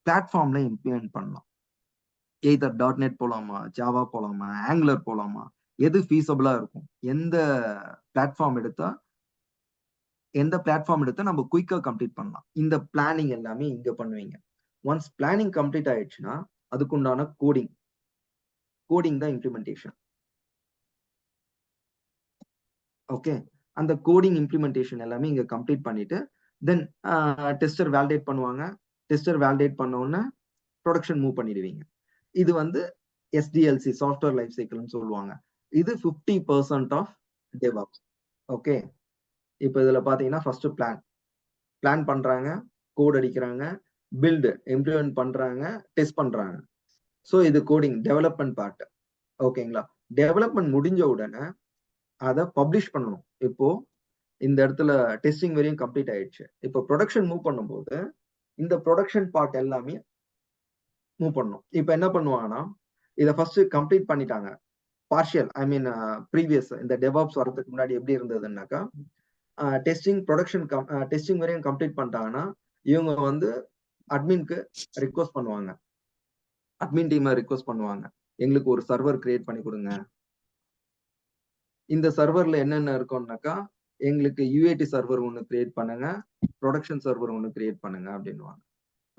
பிளாட்ஃபார்ம்ல இம்ப்ளிமெண்ட் பண்ணலாம்? எய்தர் .NET போலாமா, ஜாவா போலாமா, ஆங்குலர் போலாமா, எது ஃபீஸபிளா இருக்கும்? எந்த பிளாட்ஃபார்ம் எடுத்தா நம்ம குயிக்கா கம்ப்ளீட் பண்ணலாம்? இந்த பிளானிங் எல்லாமே இங்க பண்ணுவீங்க. ஒன்ஸ் பிளானிங் கம்ப்ளீட் ஆயிடுச்சுன்னா, அதுக்குண்டான கோடிங் தான் இம்ப்ளிமெண்டேஷன். ஓகே, அந்த கோடிங் இம்ப்ளிமெண்டேஷன் எல்லாமே இங்க கம்ப்ளீட் பண்ணிட்டு தென் டெஸ்டர் வேலிடேட் பண்ணுவாங்க. டெஸ்டர் வேலிடேட் பண்ண உடனே ப்ரொடக்ஷன் மூவ் பண்ணிடுவீங்க. இது வந்து SDLC சாஃப்ட்வேர் லைஃப் சைக்கிள்னு சொல்லுவாங்க. இது 50% ஆஃப் டெவாப்ஸ். ஓகே, இப்போ இதுல பாத்தீங்கன்னா ஃபர்ஸ்ட் பிளான் பண்றாங்க, கோட் அடிக்கிறாங்க, பில்டு இம்ப்ளிமெண்ட் பண்றாங்க, டெஸ்ட் பண்றாங்க. ஸோ இது கோடிங் டெவலப்மெண்ட் பார்ட். ஓகேங்களா? டெவலப்மெண்ட் முடிஞ்ச உடனே அதை பப்ளிஷ் பண்ணணும். இப்போ இந்த இடத்துல டெஸ்டிங் வரையும் கம்ப்ளீட் ஆயிடுச்சு. இப்போ ப்ரொடக்ஷன் மூவ் பண்ணும்போது இந்த ப்ரொடக்ஷன் பார்ட் எல்லாமே மூவ் பண்ணணும். இப்போ என்ன பண்ணுவாங்கன்னா, இதை ஃபர்ஸ்ட் கம்ப்ளீட் பண்ணிட்டாங்க பார்ஷியல், ஐ மீன் ப்ரீவியஸ் இந்த டெவாப்ஸ் வரதுக்கு முன்னாடி எப்படி இருந்ததுன்னாக்கா, டெஸ்டிங் வரையும் கம்ப்ளீட் பண்ணிட்டாங்கன்னா இவங்க வந்து அட்மின்க்கு ரிக்வஸ்ட் பண்ணுவாங்க, அட்மின் டீமை ரிக்வஸ்ட் பண்ணுவாங்க, எங்களுக்கு ஒரு சர்வர் கிரியேட் பண்ணி கொடுங்க. இந்த சர்வர்ல என்னென்ன இருக்கும்னாக்கா, எங்களுக்கு UAT சர்வர் ஒன்று கிரியேட் பண்ணுங்க, ப்ரொடக்ஷன் சர்வர் ஒன்று கிரியேட் பண்ணுங்க அப்படின்னுவாங்க.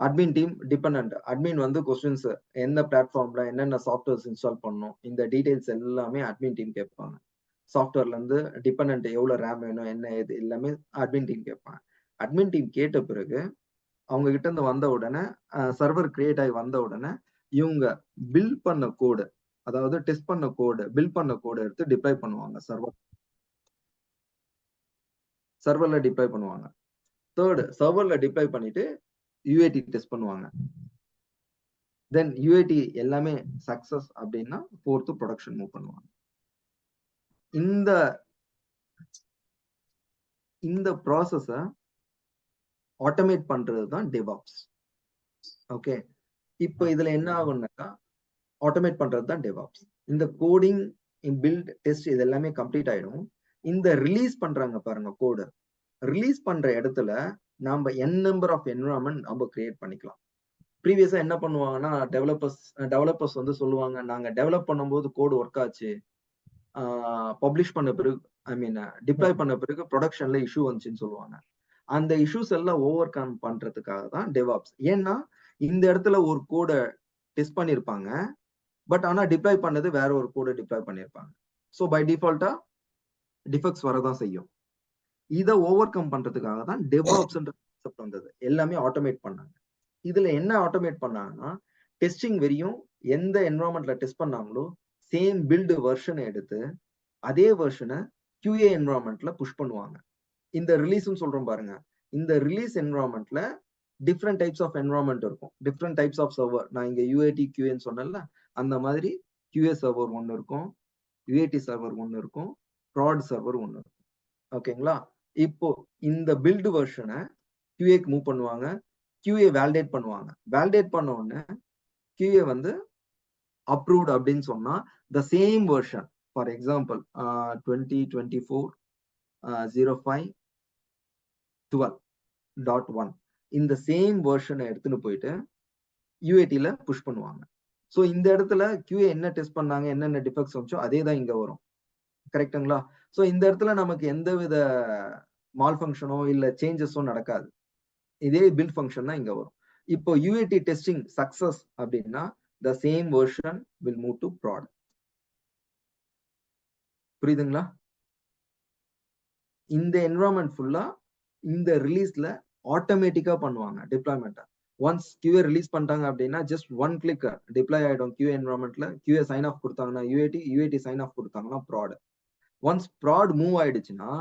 அட்மின் டீம் டிபெண்ட், அட்மின் வந்து கொஸ்டின்ஸ் எந்த பிளாட்ஃபார்ம்ல என்னென்ன சாஃப்ட்வேர்ஸ் இன்ஸ்டால் பண்ணணும், இந்த டீடைல்ஸ் எல்லாமே அட்மின் டீம் கேட்பாங்க. சாஃப்ட்வேர்ல இருந்து டிபெண்ட் எவ்வளவு ரேம் வேணும், என்ன இது எல்லாமே அட்மின் டீம் கேட்பாங்க. அட்மின் டீம் கேட்ட பிறகு அவங்க கிட்ட இருந்து வந்த உடனே சர்வர் கிரியேட் ஆகி வந்த உடனே இவங்க பில்ட் பண்ண கோடு, அதாவது டெஸ்ட் பண்ண கோடு, பில்ட் பண்ண கோடு எடுத்து டிப்ளாய் பண்ணுவாங்க சர்வர். சர்வர்ல டிப்ளாய் பண்ணுவாங்க. தேர்டு சர்வர்ல டிப்ளாய் பண்ணிட்டு யூஏடி டெஸ்ட் பண்ணுவாங்க. தென் யூஏடி எல்லாமே சக்சஸ் அப்படின்னா ஃபோர்த்து ப்ரொடக்ஷன் மூவ் பண்ணுவாங்க. இந்த ப்ராசஸ ஆட்டோமேட் பண்றது தான் டெவாப்ஸ். ஓகே, இப்போ இதுல என்ன ஆகும்னாக்கா ஆட்டோமேட் பண்றது தான் டெவாப்ஸ். இந்த கோடிங், பில்ட், டெஸ்ட் இது எல்லாமே கம்ப்ளீட் ஆயிடும். இந்த ரிலீஸ் பண்றாங்க பாருங்க கோடு, ரிலீஸ் பண்ற இடத்துல நாம n நம்பர் ஆஃப் என்விரான்மெண்ட் நம்ம கிரியேட் பண்ணிக்கலாம். ப்ரீவியஸா என்ன பண்ணுவாங்கன்னா டெவலப்பர்ஸ் வந்து சொல்லுவாங்க, நாங்க டெவலப் பண்ணும்போது கோடு ஒர்க் ஆச்சு, பப்ளிஷ் பண்ண பிறகு டிப்ளாய் பண்ண பிறகு ப்ரொடக்ஷன்ல இஷ்யூ வந்துச்சுன்னு சொல்லுவாங்க. அந்த இஷ்யூஸ் எல்லாம் ஓவர் கம் பண்றதுக்காக தான் டெவாப்ஸ். ஏன்னா இந்த இடத்துல ஒரு கோடை டெஸ்ட் பண்ணிருப்பாங்க, பட் ஆனா டிப்ளாய் பண்ணது வேற ஒரு கோடை டிப்ளாய் பண்ணிருப்பாங்க. ஸோ பை டிஃபால்ட்டா டிஃபெக்ட்ஸ் வரதான் செய்யும். இதை ஓவர் கம் பண்றதுக்காக தான் டெவாப்ஸ்ன்ற கான்செப்ட் வந்தது. எல்லாமே ஆட்டோமேட் பண்ணாங்க. இதுல என்ன ஆட்டோமேட் பண்ணாங்கன்னா, டெஸ்டிங் வரையும் எந்த என்வரான்மெண்ட்ல டெஸ்ட் பண்ணாங்களோ சேம் பில்டு வெர்ஷனை எடுத்து அதே வெர்ஷனை QA என்வரான்மெண்ட்ல புஷ் பண்ணுவாங்க. இந்த ரிலீஸ்னு சொல்றோம் பாருங்க, இந்த ரிலீஸ் என்வரான்மெண்ட்ல டிஃப்ரெண்ட் டைப்ஸ் ஆஃப் என்வரான்மெண்ட் இருக்கும், டிஃப்ரெண்ட் டைப்ஸ் ஆஃப் சர்வர். நான் இங்க UAT QAன்னு சொன்னேன்ல, அந்த மாதிரி QA சர்வர் ஒன்று இருக்கும், UAT சர்வர் ஒன்று இருக்கும், ப்ராட் சர்வர் ஒன்று இருக்கும். ஓகேங்களா? இப்போ இந்த பில்டு வெர்ஷனை QAக்கு மூவ் பண்ணுவாங்க, QA வேலிடேட் பண்ணுவாங்க. வேலிடேட் பண்ண உடனே QA வந்து அப்ரூவ்ட் அப்படின்னு சொன்னா the same version, for example 2024-05-12.1 இந்த சேம் வெர்ஷனை எடுத்துன்னு போயிட்டு யூஏடில புஷ் பண்ணுவாங்க. ஸோ இந்த இடத்துல QA என்ன டெஸ்ட் பண்ணாங்க, என்னென்ன டிஃபெக்ட்ஸ் வந்துச்சோ அதே தான் இங்க வரும். கரெக்டுங்களா? ஸோ இந்த இடத்துல நமக்கு எந்த வித மால் ஃபங்க்ஷனோ இல்ல சேஞ்சஸோ நடக்காது. இதே பில்ட் ஃபங்க்ஷன் தான் இங்க வரும். இப்போ யூஏடி டெஸ்டிங் சக்சஸ் அப்படின்னா the same version will move to prod. புரியுதுங்களா? இந்த என்வரான்மெண்ட் ஃபுல்லா இந்த ரிலீஸ்ல ஆட்டோமேட்டிக்கா பண்ணுவாங்க டிப்ளாய்மெண்ட். ஒன்ஸ் QA ரிலீஸ் பண்ணிட்டாங்க அப்படின்னா ஜஸ்ட் ஒன் கிளிக் டிப்ளாய் ஆயிடும் QA என்வரான்மெண்ட்ல. QA சைன் ஆஃப் கொடுத்தாங்கன்னா UAT சைன் ஆஃப் கொடுத்தாங்கன்னா ப்ராட். ஒன்ஸ் ப்ராட் மூவ் ஆயிடுச்சுன்னா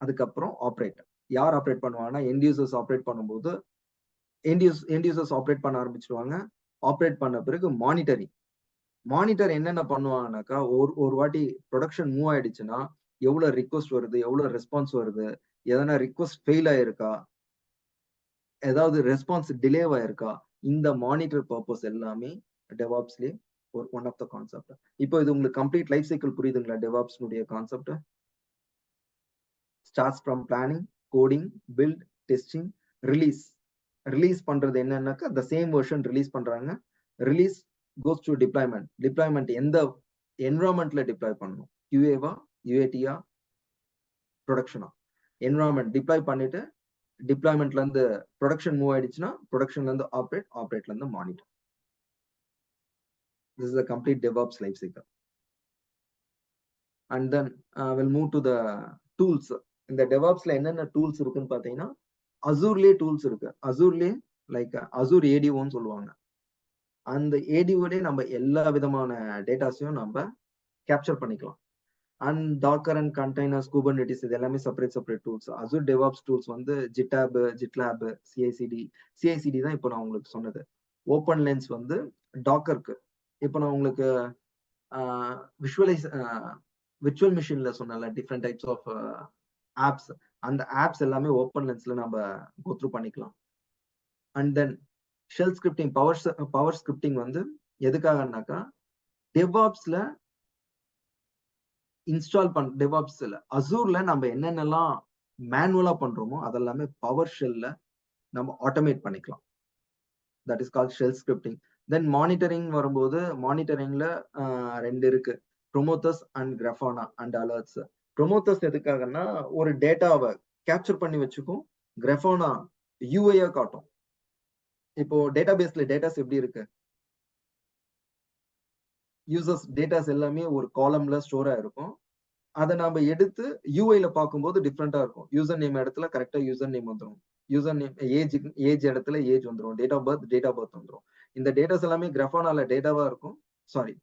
அதுக்கப்புறம் ஆப்ரேட். யார் ஆப்ரேட் பண்ணுவாங்கன்னா எண்ட் யூசர்ஸ் ஆப்ரேட் பண்ணும்போது எண்ட் யூசர்ஸ் ஆப்ரேட் பண்ண ஆரம்பிச்சிடுவாங்க. ஆப்ரேட் பண்ண பிறகு மானிட்டர் என்னென்ன பண்ணுவாங்கன்னாக்கா, ஒரு வாட்டி ப்ரொடக்ஷன் மூவ் ஆயிடுச்சுன்னா எவ்வளவு ரிக்வஸ்ட் வருது, எவ்வளவு ரெஸ்பான்ஸ் வருது, எதனா ரிக்வஸ்ட் ஃபெயில் ஆயிருக்கா, ஏதாவது ரெஸ்பான்ஸ் டிலே ஆயிருக்கா, இந்த மானிட்டர் பர்பஸ் எல்லாமே டெவாப்ஸ்லயே ஒரு ஒன் ஆஃப் த கான்செப்ட். இப்போ இது உங்களுக்கு கம்ப்ளீட் லைஃப் சைக்கிள் புரியுதுங்களா? டெவாப்ஸ்னுடைய concept starts from planning, coding, build, testing, release பண்றது என்னன்னாக்கா the same version ரிலீஸ் பண்றாங்க. Release goes to deployment. deployment எந்த என்வரான்மெண்ட்ல டிப்ளாய் பண்ணணும், QA-வா, UAT-யா, ப்ரொடக்ஷனா? என்வரான்மெண்ட் டிப்ளாய் பண்ணிட்டு டிப்ளாய்மெண்ட்ல இருந்து ப்ரொடக்ஷன் மூவ் ஆயிடுச்சுன்னா ப்ரொடக்ஷன்ல இருந்து ஆப்ரேட்ல இருந்து monitor. This is a complete DevOps life cycle. And then we'll move to the tools. இந்த DevOpsல என்னென்ன டூல்ஸ் இருக்குன்னு பாத்தீங்கன்னா, அசூர்லயே டூல்ஸ் இருக்கு. அசூர்லயே லைக் அசூர் ADOன்னு சொல்லுவாங்க. அந்த ADOலயே நம்ம எல்லா விதமான டேட்டாஸையும் நம்ம கேப்சர் பண்ணிக்கலாம். And docker and containers, Kubernetes இது எல்லாமே separate tools. Azure DevOps tools வந்து ஜிட்டாப், ஜிட்லாப், CICD தான் இப்போ நான் உங்களுக்கு சொன்னது. ஓப்பன் லென்ஸ் வந்து டாக்கருக்கு. இப்போ நான் உங்களுக்கு விர்ச்சுவல் மிஷின்ல சொன்னல டிஃப்ரெண்ட் டைப்ஸ் ஆஃப் ஆப்ஸ், அந்த ஆப்ஸ் எல்லாமே ஓப்பன் லென்ஸ்ல நம்ம கோத்ரூ பண்ணிக்கலாம். And then shell scripting, power scripting வந்து எதுக்காகனாக்கா டெவாப்ஸ்ல டெவாப்ஸ்ல அசூர்ல நம்ம என்னென்னலாம் மேனுவலா பண்றோமோ அதெல்லாமே பவர் ஷெல்ல நம்ம ஆட்டோமேட் பண்ணிக்கலாம். That is called shell scripting. Then monitoring வரும்போது மானிட்டரிங்ல ரெண்டு இருக்கு, ப்ரொமோத்தஸ் அண்ட் கிராஃபானா அண்ட் அலர்ட்ஸ். ப்ரொமோத்தஸ் எதுக்காகன்னா ஒரு டேட்டாவை கேப்சர் பண்ணி வச்சுக்கும், கிராஃபானா UI-யா காட்டும். இப்போ டேட்டாபேஸ்ல டேட்டாஸ் எப்படி இருக்கு, யூசர்ஸ் டேட்டாஸ் எல்லாமே ஒரு காலம்ல ஸ்டோர் ஆயிருக்கும். அதை நாம எடுத்து UI-ல பார்க்கும்போது டிஃப்ரெண்டா இருக்கும். யூசர் நேம் இடத்துல கரெக்டா யூசர் நேம் வந்துடும், யூசர் நேம் ஏஜ் இடத்துல ஏஜ் வந்துடும், டேட் ஆஃப் பர்த் வந்துடும். இந்த டேட்டாஸ் எல்லாமே கிராஃபானால டேட்டாவா இருக்கும்,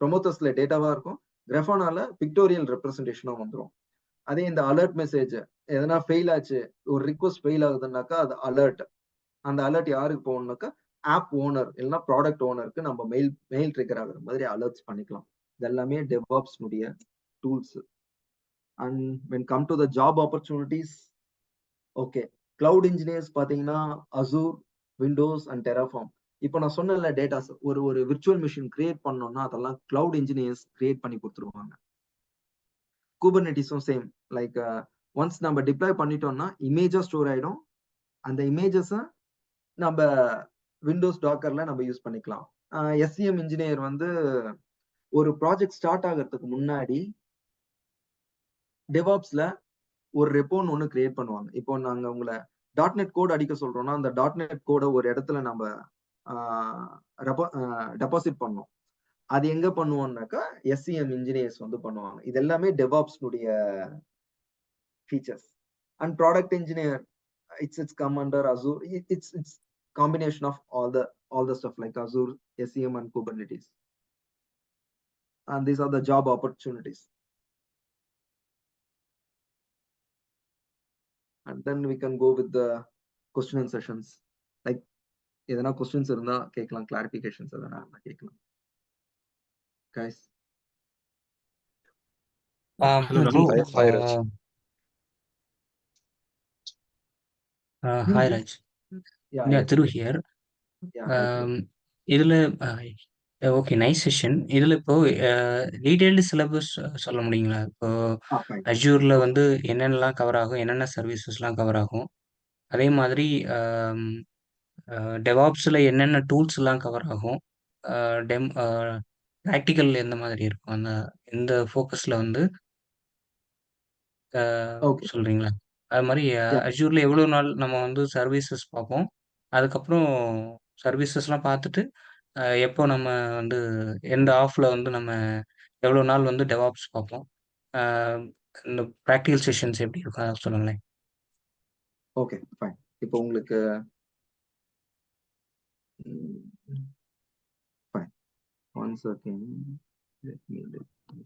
ப்ரொமோத்தஸ்ல டேட்டாவா இருக்கும், கிராஃபானால பிக்டோரியல் ரெப்ரசன்டேஷனா வந்துடும். அதே இந்த அலர்ட் மெசேஜ் எதனா ஃபெயில் ஆச்சு, ஒரு ரிக்வஸ்ட் ஃபெயில் ஆகுதுன்னாக்கா அது அலர்ட். அந்த அலர்ட் யாருக்கு போகணும்னாக்கா ஆப் ஓனர் இல்லைன்னா ப்ராடக்ட் ஓனருக்கு நம்ம மெயில் ட்ரிகர் ஆகுற மாதிரி அலர்ட்ஸ் பண்ணிக்கலாம். இது எல்லாமே DevOps உடைய tools. And when come to the job opportunities, okay, cloud engineers பாத்தீங்கன்னா அசூர், விண்டோஸ் அண்ட் டெராஃபார்ம். இப்போ நான் சொன்னல டேட்டாஸ் ஒரு விர்ச்சுவல் மிஷின் கிரியேட் பண்ணோம்னா அதெல்லாம் கிளவுட் இன்ஜினியர்ஸ் கிரியேட் பண்ணி கொடுத்துருவாங்க. குபர்நெட்டிஸும் சேம். லைக் ஒன்ஸ் நம்ம டிப்ளாய் பண்ணிட்டோம்னா இமேஜா ஸ்டோர் ஆயிடும். அந்த இமேஜஸ நம்ம விண்டோஸ் டாக்கர்ல நம்ம யூஸ் பண்ணிக்கலாம். SCM இன்ஜினியர் வந்து ஒரு ப்ராஜெக்ட் ஸ்டார்ட் ஆகிறதுக்கு முன்னாடி டெவாப்ஸ்ல ஒரு ரெப்போன்னு ஒன்று கிரியேட் பண்ணுவாங்க. இப்போ நாங்க உங்களை .NET கோட் அடிக்க சொல்றோம்னா அந்த .NET கோட ஒரு இடத்துல நம்ம டெபாசிட் பண்ணோம். அது எங்க பண்ணுவோம்னாக்கா SCM இன்ஜினியர்ஸ் வந்து பண்ணுவாங்க. இது எல்லாமே DevOps-உடைய features. And product engineer, it's come under Azure. It's combination of all the stuff like Azure, SCM and Kubernetes. And these are the job opportunities. And then we can go with the question and sessions. Like எதனா questions இருந்தா கேட்கலாம், clarifications எதனா இருந்தா கேட்கலாம். Guys. Bro, Hi, Raj. hi Raj. Yeah, Yeah, yes, Thiru yes. here. Yeah, hi, Thiru. இதுல ஓகே, நைஸ் செஷன். இதுல இப்போ டீடைல்டு சிலபஸ் சொல்ல முடியுங்களா? இப்போ Fine. அஜூர்ல வந்து என்னென்னலாம் கவர் ஆகும், என்னென்ன சர்வீசஸ்லாம் கவர் ஆகும், அதே மாதிரி டெவாப்ஸில் என்னென்ன டூல்ஸ்லாம் கவர் ஆகும், ப்ராக்டிக்கல் எந்த மாதிரி இருக்கும், அந்த இந்த ஃபோக்கஸில் வந்து Okay. சொல்கிறீங்களா? அது மாதிரி Yeah. அஜூரில் எவ்வளோ நாள் நம்ம வந்து சர்வீசஸ் பார்ப்போம், அதுக்கப்புறம் சர்வீசஸ்லாம் பார்த்துட்டு எப்போ நம்ம வந்து எந்த ஆஃப்ல வந்து நம்ம எவ்வளோ நாள் வந்து டெவாப்ஸ் பார்ப்போம், இந்த ப்ராக்டிக்கல் செஷன்ஸ் எப்படி இருக்கும் அதை சொல்லுங்களேன். Okay, fine. இப்போ உங்களுக்கு fine. One second. Let me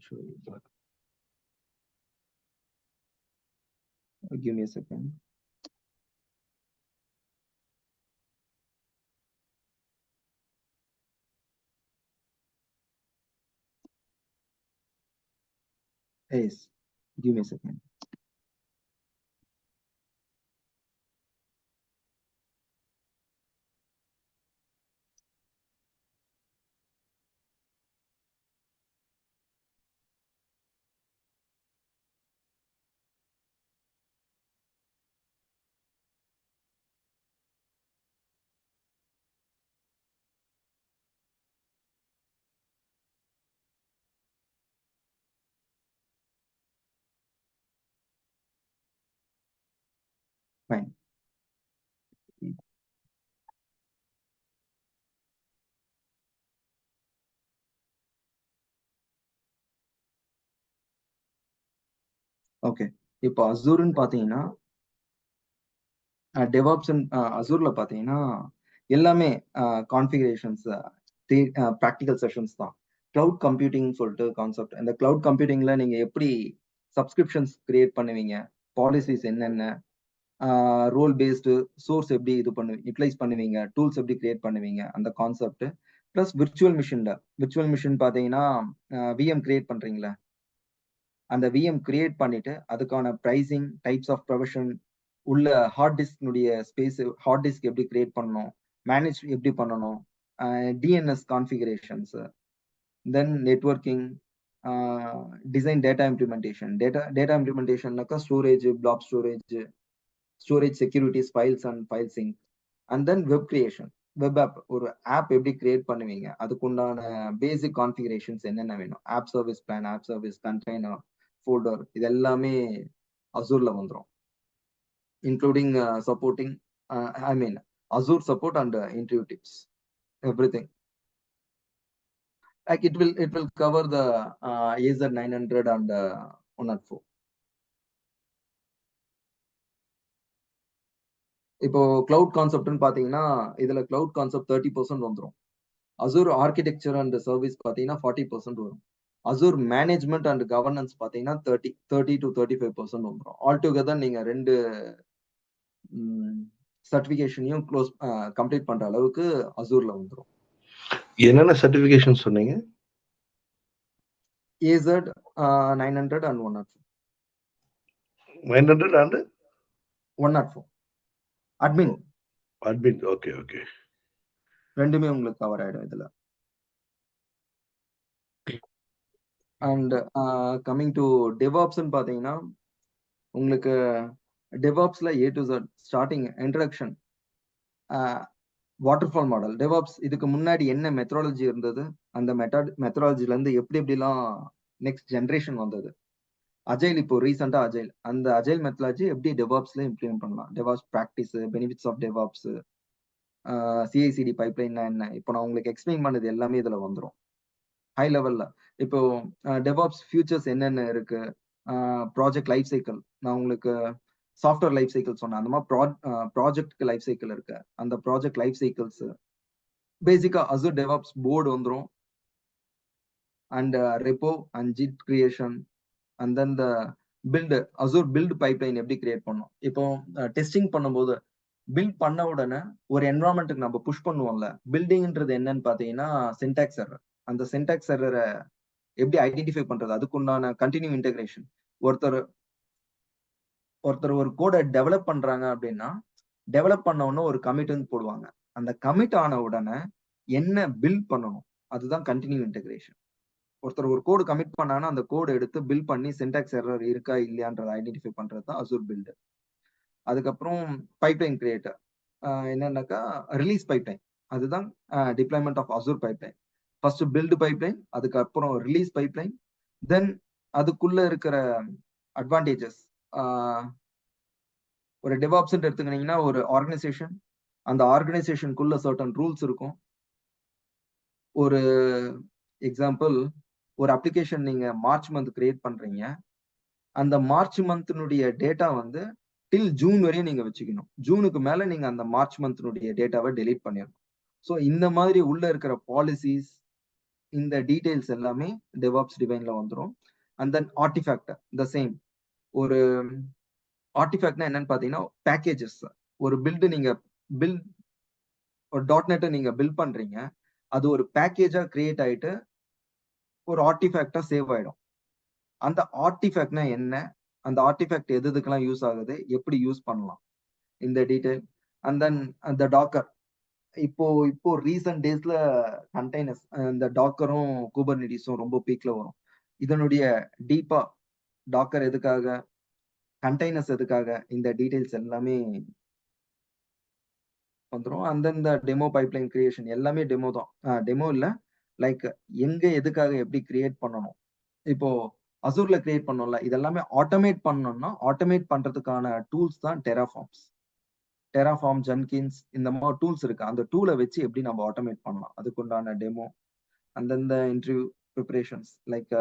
show you that. Give me a second. Yes. Give me a second. Fine. Okay, இப்போ அசூர்னு பாத்தீங்கன்னா டெவாப்ஸ் அசூர்ல பாத்தீங்கன்னா எல்லாமே கான்ஃபிகரேஷன்ஸ் ப்ராக்டிக்கல் செஷன்ஸ் தான். கிளவுட் கம்ப்யூட்டிங் சொல்லிட்டு கான்செப்ட். இந்த கிளவுட் கம்ப்யூட்டிங்ல நீங்க எப்படி சப்ஸ்கிரிப்ஷன்ஸ் கிரியேட் பண்ணுவீங்க, பாலிசிஸ் என்னென்ன, ரோல் பேஸ்டு சோர்ஸ் எப்படி யூட்டிலைஸ் பண்ணுவீங்க, டூல்ஸ் எப்படி கிரியேட் பண்ணுவீங்க, அந்த கான்செப்ட். பிளஸ் விர்ச்சுவல் மிஷின் பாத்தீங்கன்னா VM கிரியேட் பண்றீங்களா, அந்த VM கிரியேட் பண்ணிட்டு அதுக்கான பிரைசிங், டைப்ஸ் ஆஃப் ப்ரொவிஷன், உள்ள ஹார்ட் டிஸ்க்னுடைய ஸ்பேஸ், ஹார்ட் டிஸ்க் எப்படி கிரியேட் பண்ணணும், மேனேஜ் எப்படி பண்ணணும், DNS configurations, then networking, design, data இம்ப்ளிமெண்டேஷன்னாக்கா storage, block storage securities, files and file sync, and then web creation. Web app, ஒரு ஆப் எப்படி கிரியேட் பண்ணுவீங்க, அதுக்குண்டான பேசிக் கான்ஃபிகரேஷன்ஸ் என்னென்ன வேணும், app service plan, app service container, folder, இது எல்லாமே அசூர்ல வந்துடும். Including supporting Azure support and interview tips, everything. Like it will cover the AZ900 and 104. இப்போ கிளவுட் கான்செப்ட்னு பாத்தீங்கன்னா இதுல கிளவுட் கான்செப்ட் 30% வந்துடும். அசூர் ஆர்கிடெக்சர் அண்ட் சர்வீஸ் பாத்தீங்கன்னா 40% வரும். அசூர் மேனேஜ்மெண்ட் அண்ட் கவர்னன்ஸ் பார்த்தீங்கன்னா 30 to 35% வந்துடும். ஆல் டுகெதர் நீங்க 2 சர்டிஃபிகேஷனையும் கம்ப்ளீட் பண்ற அளவுக்கு அசூர்ல வந்துடும். என்னென்ன சர்டிஃபிகேஷன் சொன்னீங்க? AZ 900 and 104. 900 and 104 admin. Okay okay. ரெண்டுமே உங்களுக்கு கவர் ஆயிடும் இதுல. அண்ட் கமிங் டு டெவாப்ஸ்ன்னு பார்த்தீங்கன்னா உங்களுக்கு டெவாப்ஸ்ல A to Z starting introduction, waterfall model. DevOps இதுக்கு முன்னாடி என்ன மெத்தடாலஜி இருந்தது, அந்த மெத்தடாலஜில இருந்து எப்படிலாம் நெக்ஸ்ட் ஜென்ரேஷன் வந்தது. அஜைல் இப்போ ரீசெண்டா அஜைல், அந்த அஜைல் மெத்தடாலஜி எப்படி டெவாப்ஸ்ல இம்ப்ளிமெண்ட் பண்ணலாம், DevOps practice, benefits of DevOps, CI/CD பைப்லைன்னா என்ன, இப்போ நான் உங்களுக்கு எக்ஸ்பிளைன் பண்ணது எல்லாமே இதுல வந்துடும் ஹை லெவல்ல. இப்போ டெவாப்ஸ் ஃபியூச்சர்ஸ் என்னென்ன இருக்கு, ப்ராஜெக்ட் லைஃப் சைக்கிள், நான் உங்களுக்கு சாஃப்ட்வேர் லைஃப் சைக்கிள் சொன்னேன், அந்த மாதிரி ப்ராஜெக்ட்க்கு லைஃப் சைக்கிள் இருக்கு. அந்த ப்ராஜெக்ட் லைஃப் சைக்கிள்ஸ் பேசிக்கா அசூர் டெவாப்ஸ் போர்டு வந்துடும். And repo and git creation, and then the build, Azure build pipeline எப்படி கிரியேட் பண்ணோம். இப்போ டெஸ்டிங் பண்ணும்போது பில்ட் பண்ண உடனே ஒரு என்வரான்மெண்ட்டுக்கு நம்ம புஷ் பண்ணுவோம்ல. பில்டிங்ன்றது என்னன்னு பார்த்தீங்கன்னா சின்டாக்ஸ் எரர். அந்த சின்டாக்ஸ் எரரை எப்படி ஐடென்டிஃபை பண்றது, அதுக்குண்டான கண்டினியூ இன்டெகிரேஷன். ஒருத்தர் ஒரு கோடை டெவலப் பண்றாங்க அப்படின்னா, டெவலப் பண்ண உடனே ஒரு கமிட்னு போடுவாங்க. அந்த கமிட் ஆன உடனே என்ன பில்ட் பண்ணணும், அதுதான் கண்டினியூ இன்டெகிரேஷன். ஒருத்தர் ஒரு கோடு கமிட் பண்ணாங்கன்னா அந்த கோடு எடுத்து பில்ட் பண்ணி சின்டாக்ஸ் எரர் இருக்கா இல்லையான்றதை ஐடென்டிஃபை பண்றது தான் அசூர் பில்டு. அதுக்கப்புறம் பைப்லைன் கிரியேட்டர் என்னன்னாக்கா ரிலீஸ் பைப்லைன், அதுதான் deployment of Azure pipeline. First build pipeline, அதுக்கப்புறம் ரிலீஸ் பைப்லைன், தென் அதுக்குள்ள இருக்கிற அட்வான்டேஜஸ். ஒரு டெவாப்ஸ் எடுத்துக்கிட்டீங்கன்னா ஒரு ஆர்கனைசேஷன், அந்த ஆர்கனைசேஷனுக்குள்ள சர்டன் ரூல்ஸ் இருக்கும். ஒரு எக்ஸாம்பிள், ஒரு அப்ளிகேஷன் நீங்க மார்ச் மந்த் கிரியேட் பண்றீங்க, அந்த மார்ச் மந்த்னுடைய டேட்டா வந்து டில் ஜூன் வரையும் நீங்க வச்சுக்கணும். ஜூனுக்கு மேல நீங்க அந்த மார்ச் மந்த்னுடைய டேட்டாவை டெலீட் பண்ணிடணும். ஸோ இந்த மாதிரி உள்ள இருக்கிற பாலிசிஸ், இந்த டீடைல்ஸ் எல்லாமே டெவாப்ஸ் டிவைன்ல வந்துடும். And then artifact the same. ஒரு ஆர்டிஃபேக்ட்னா என்னன்னு பாத்தீங்கன்னா பேக்கேஜஸ். ஒரு பில்டு நீங்க ஒரு .NET நீங்க பில்ட் பண்றீங்க, அது ஒரு பேக்கேஜா கிரியேட் ஆயிட்டு ஒரு ஆர்டிஃபேக்டா சேவ் ஆயிடும். அந்த ஆர்டிஃபேக்ட்னா என்ன, அந்த ஆர்டிஃபேக்ட் எதுக்கெல்லாம் யூஸ் ஆகுது, எப்படி யூஸ் பண்ணலாம், இந்த டீடைல். அண்ட் தென் அந்த டாக்கர், இப்போ ரீசன்ட் டேஸ்ல கண்டெய்னர்ஸ், இந்த டாக்கரும் குபர்னெட்டிஸும் ரொம்ப பீக்ல வரும். இதனுடைய டீப்பா டாக்கர் எதுக்காக, கண்டெய்னர்ஸ் எதுக்காக, இந்த டீடைல்ஸ் எல்லாமே வந்துடும். அண்ட் தென் இந்த டெமோ பைப்லைன் கிரியேஷன் எல்லாமே டெமோ தான். டெமோ இல்ல, லைக் எங்க எதுக்காக எப்படி கிரியேட் பண்ணணும். இப்போ அசூர்ல கிரியேட் பண்ணோம்ல, இதெல்லாமே ஆட்டோமேட் பண்ணணும்னா ஆட்டோமேட் பண்றதுக்கான டூல்ஸ் தான் டெராஃபார்ம், ஜென்கின்ஸ், இந்த மாதிரி டூல்ஸ் இருக்கு. அந்த டூலை வச்சு எப்படி நம்ம ஆட்டோமேட் பண்ணலாம், அதுக்குண்டான டெமோ. அந்தந்த இன்டர்வியூ ப்ரிப்பரேஷன்ஸ், லைக்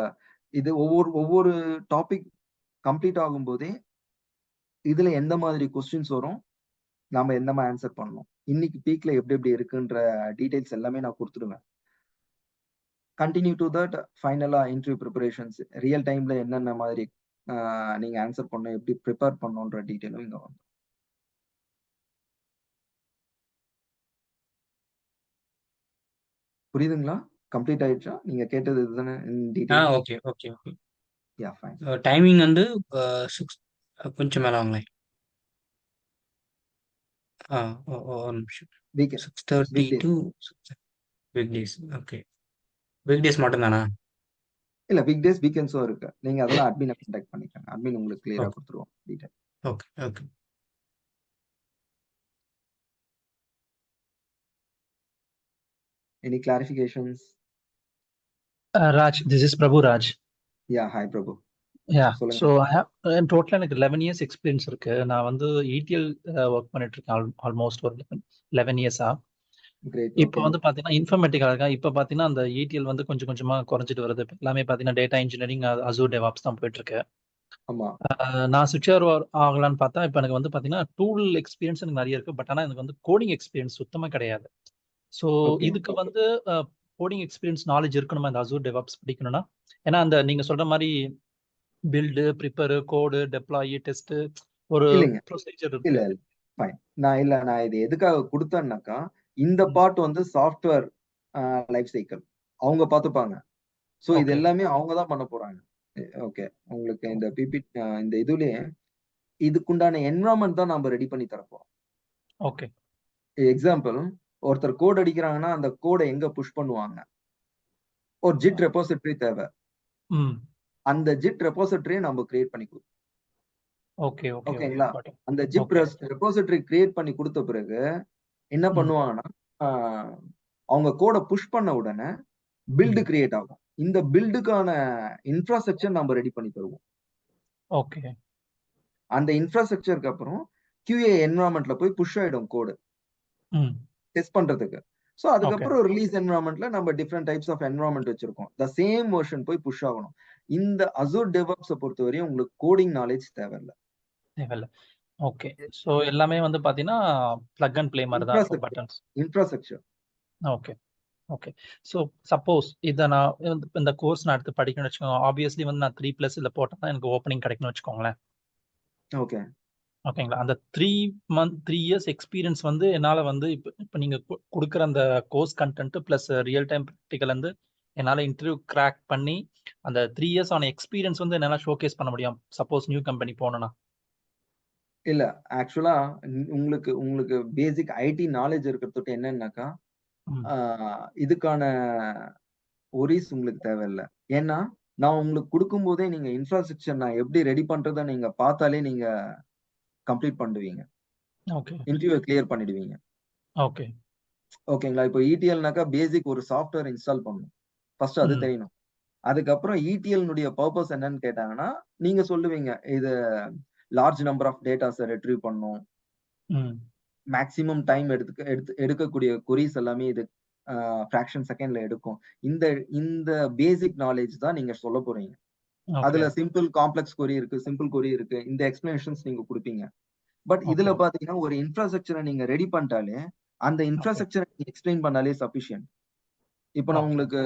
இது ஒவ்வொரு டாபிக் கம்ப்ளீட் ஆகும் போதே இதுல எந்த மாதிரி கொஸ்டின்ஸ் வரும், நாம எந்த மாதிரி ஆன்சர் பண்ணணும், இன்னைக்கு பீக்ல எப்படி இருக்குன்ற டீடைல்ஸ் எல்லாமே நான் கொடுத்துடுவேன். கண்டினியூ டு தட் ஃபைனலா இன்டர்வியூ ப்ரிப்பரேஷன்ஸ், ரியல் டைம்ல என்னென்ன மாதிரி நீங்க ஆன்சர் பண்ணணும், எப்படி ப்ரிப்பேர் பண்ணணுன்ற டீடைலும் இங்க வரும். புரியுதுங்களா? கம்ப்ளீட் ஆயிடுச்சா? நீங்க கேட்டது இதுதானே detail? Okay okay okay. Yeah fine. Timing வந்து 6 கொஞ்சம் மேல வாங்களேன். ஒரு நிமிஷம். Weekend 6:30 to weekdays. Okay, weekdays மட்டும்தானா? இல்ல, வீக்டேஸ் வீக்கெண்ட்ஸும் இருக்கு. நீங்க அதெல்லாம் அட்மினை கான்டாக்ட் பண்ணிக்கோங்க. அட்மின் உங்களுக்கு கிளியரா கொடுத்துருவோம் detail. Okay okay. Any clarifications? Raj, this is Prabhu Raj. Yeah, hi Prabhu. Yeah, சொல்லுங்க. so I have total எனக்கு 11 years experience இருக்கு. நான் வந்து ETL ஒர்க் பண்ணிட்டு இருக்கேன் ஆல்மோஸ்ட் ஒரு 11 இயர்ஸா. Great. இப்போ வந்து பாத்தீங்கன்னா இன்ஃபர்மேட்டிக்கா இருக்கா. இப்போ பாத்தீங்கன்னா அந்த ETL வந்து கொஞ்சம் கொஞ்சமா குறைஞ்சிட்டு வருது. எல்லாமே பாத்தீங்கன்னா டேட்டா இன்ஜினியரிங், அசூர் டெவாப்ஸ் தான் போயிட்டு இருக்கு. ஆமா. நான் சுவிட்ச் ஆகலான்னு பார்த்தா இப்போ எனக்கு வந்து பாத்தீங்கன்னா டூல் எக்ஸ்பீரியன்ஸ் எனக்கு நிறைய இருக்கு. பட் ஆனா எனக்கு வந்து கோடிங் எக்ஸ்பீரியன்ஸ் சுத்தமா கிடையாது. So Okay. இதுக்கு வந்து கோடிங் எக்ஸ்பீரியன்ஸ் நாலேஜ் இருக்கணுமா இந்த அசூர் டெவாப்ஸ் படிக்கணும்னா? ஏன்னா அந்த நீங்க சொல்ற மாதிரி பில்டு, ப்ரிப்பேர், கோடு, டெப்ளாய், டெஸ்ட் ஒரு இல்லைங்க. ப்ரொசீஜர் இல்ல இருக்கு. இல்ல ஃபைன். நான் இது எதுக்காக கொடுத்தேன்னாக்கா, இந்த ம். பார்ட் வந்து சாஃப்ட்வேர் லைஃப் சைக்கிள் அவங்க பார்த்துப்பாங்க. ஸோ இது ஓகே. எல்லாமே அவங்க தான் பண்ண போறாங்க. ஓகே. உங்களுக்கு இந்த இந்த இதுலயே இதுக்குண்டான என்விரான்மெண்ட் தான் நம்ம ரெடி பண்ணி தரப்போம். ஓகே. எக்ஸாம்பிள், ஒருத்தர் கோட் அடிக்கிறாங்கன்னா அந்த கோட எங்க புஷ் பண்ணுவாங்க? ஒரு ஜிட் ரெபாசிட்டரி தேவை. ம். அந்த ஜிட் ரெபாசிட்டரியை நம்ம கிரியேட் பண்ணி கொடுப்போம். Okay, okay, okay. ஓகேங்களா? Got it. அந்த ஜிப் ஓகே. ரெபாசிட்டரி கிரியேட் பண்ணி கொடுத்த பிறகு என்ன ம். பண்ணுவாங்கன்னா, அவங்க கோட புஷ் பண்ண உடனே பில்டு ம். கிரியேட் ஆகும். இந்த பில்டுக்கான இன்ஃப்ராஸ்ட்ரக்சர் நம்ம ரெடி பண்ணி தருவோம். ஓகே. அந்த இன்ஃப்ராஸ்ட்ரக்சருக்கு அப்புறம் QA என்விரான்மென்ட்ல போய் புஷ் ஆயிடும் கோடு ம். டெஸ்ட் பண்றதுக்கு. So okay. அதுக்கப்புறம் ரிலீஸ் என்விரான்மென்ட்ல நம்ம டிஃப்ரெண்ட் டைப்ஸ் ஆஃப் என்விரான்மென்ட் வச்சிருக்கோம். த சேம் வெர்ஷன் போய் புஷ் ஆகணும். இந்த அசூர் டெவாப்ஸை பொறுத்தவரையும் உங்களுக்கு கோடிங் நாலேஜ் தேவையில்ல. தேவையில்ல. ஓகே. ஸோ எல்லாமே வந்து பார்த்தீங்கன்னா, பிளக் அண்ட் ப்ளே மாரி தான் இருக்கும் buttons. Infrastructure. Okay. Okay. So suppose இத நான் இந்த கோர்ஸ் நான் எடுத்து படிக்கணும்னு வச்சுக்கோங்க. ஆப்வியஸ்லி வந்து நான் 3+ இதுல போட்டா தான் எனக்கு ஓப்பனிங் கிடைக்கும்னு வச்சுக்கோங்களேன். ஓகே. ஓகேங்களா? அந்த 3 இயர்ஸ் எக்ஸ்பீரியன்ஸ் வந்து என்னால வந்து இப்ப நீங்க குடுக்குற அந்த course content plus real time practical வந்து என்னால இன்டர்வியூ கிராக் பண்ணி அந்த 3 இயர்ஸ் ஆன எக்ஸ்பீரியன்ஸ் வந்து என்னால ஷோகேஸ் பண்ண முடியும். சப்போஸ் நியூ கம்பெனி போணும்னா. இல்ல. ஆக்சுவலா உங்களுக்கு பேசிக் ஐடி நாலேஜ் இருக்கிறது என்னன்னாக்கா, ம். இதுக்கான ஒரிஸ் உங்களுக்கு தேவையில்ல. ஏன்னா, நான் உங்களுக்கு குடுக்கும்போதே நீங்க இன்ஃப்ராஸ்ட்ரக்சர் நான் எப்படி ரெடி பண்றத நீங்க பார்த்தாலே நீங்க கம்ப்ளீட் பண்ணிடுவீங்க. ஓகே. இன்டர்வியூ கிளியர் பண்ணிடுவீங்க. ஓகே. ஓகேங்களா? இப்போ ETLனாக்கா பேசிக் ஒரு சாஃப்ட்வேர் இன்ஸ்டால் பண்ணணும். ஃபர்ஸ்ட் அது ம். தெரியணும். அதுக்கப்புறம் ETLனுடைய பர்ப்பஸ் என்னன்னு கேட்டாங்கன்னா, நீங்க சொல்லுவீங்க. இது லார்ஜ் நம்பர் ஆஃப் டேட்டாஸ ரிட்ரீவ் பண்ணும். ம். மேக்ஸிமம் டைம் எடுக்கக்கூடிய கொரீஸ் எல்லாமே இது ஃபிராக்ஷன் செகண்ட்ல எடுக்கும். இந்த இந்த பேசிக் நாலேட்ஜ் தான் நீங்க சொல்லப் போறீங்க. ஓகே. அதுல சிம்பிள், காம்ப்ளெக்ஸ் கொரி இருக்கு, சிம்பிள் கொரி இருக்கு. இந்த எக்ஸ்பிளனேஷன்ஸ் நீங்க குடுப்பீங்க. But okay. இதுல பாத்தீங்கன்னா, ஒரு இன்ஃப்ராஸ்ட்ரக்சர நீங்க ரெடி பண்ணிட்டாலே, அந்த ஓகே. இன்ஃப்ராஸ்ட்ரக்சர நீங்க எக்ஸ்பிளைன் பண்ணாலே சஃபிஷியன்ட். இப்ப நான் ஓகே. உங்களுக்கு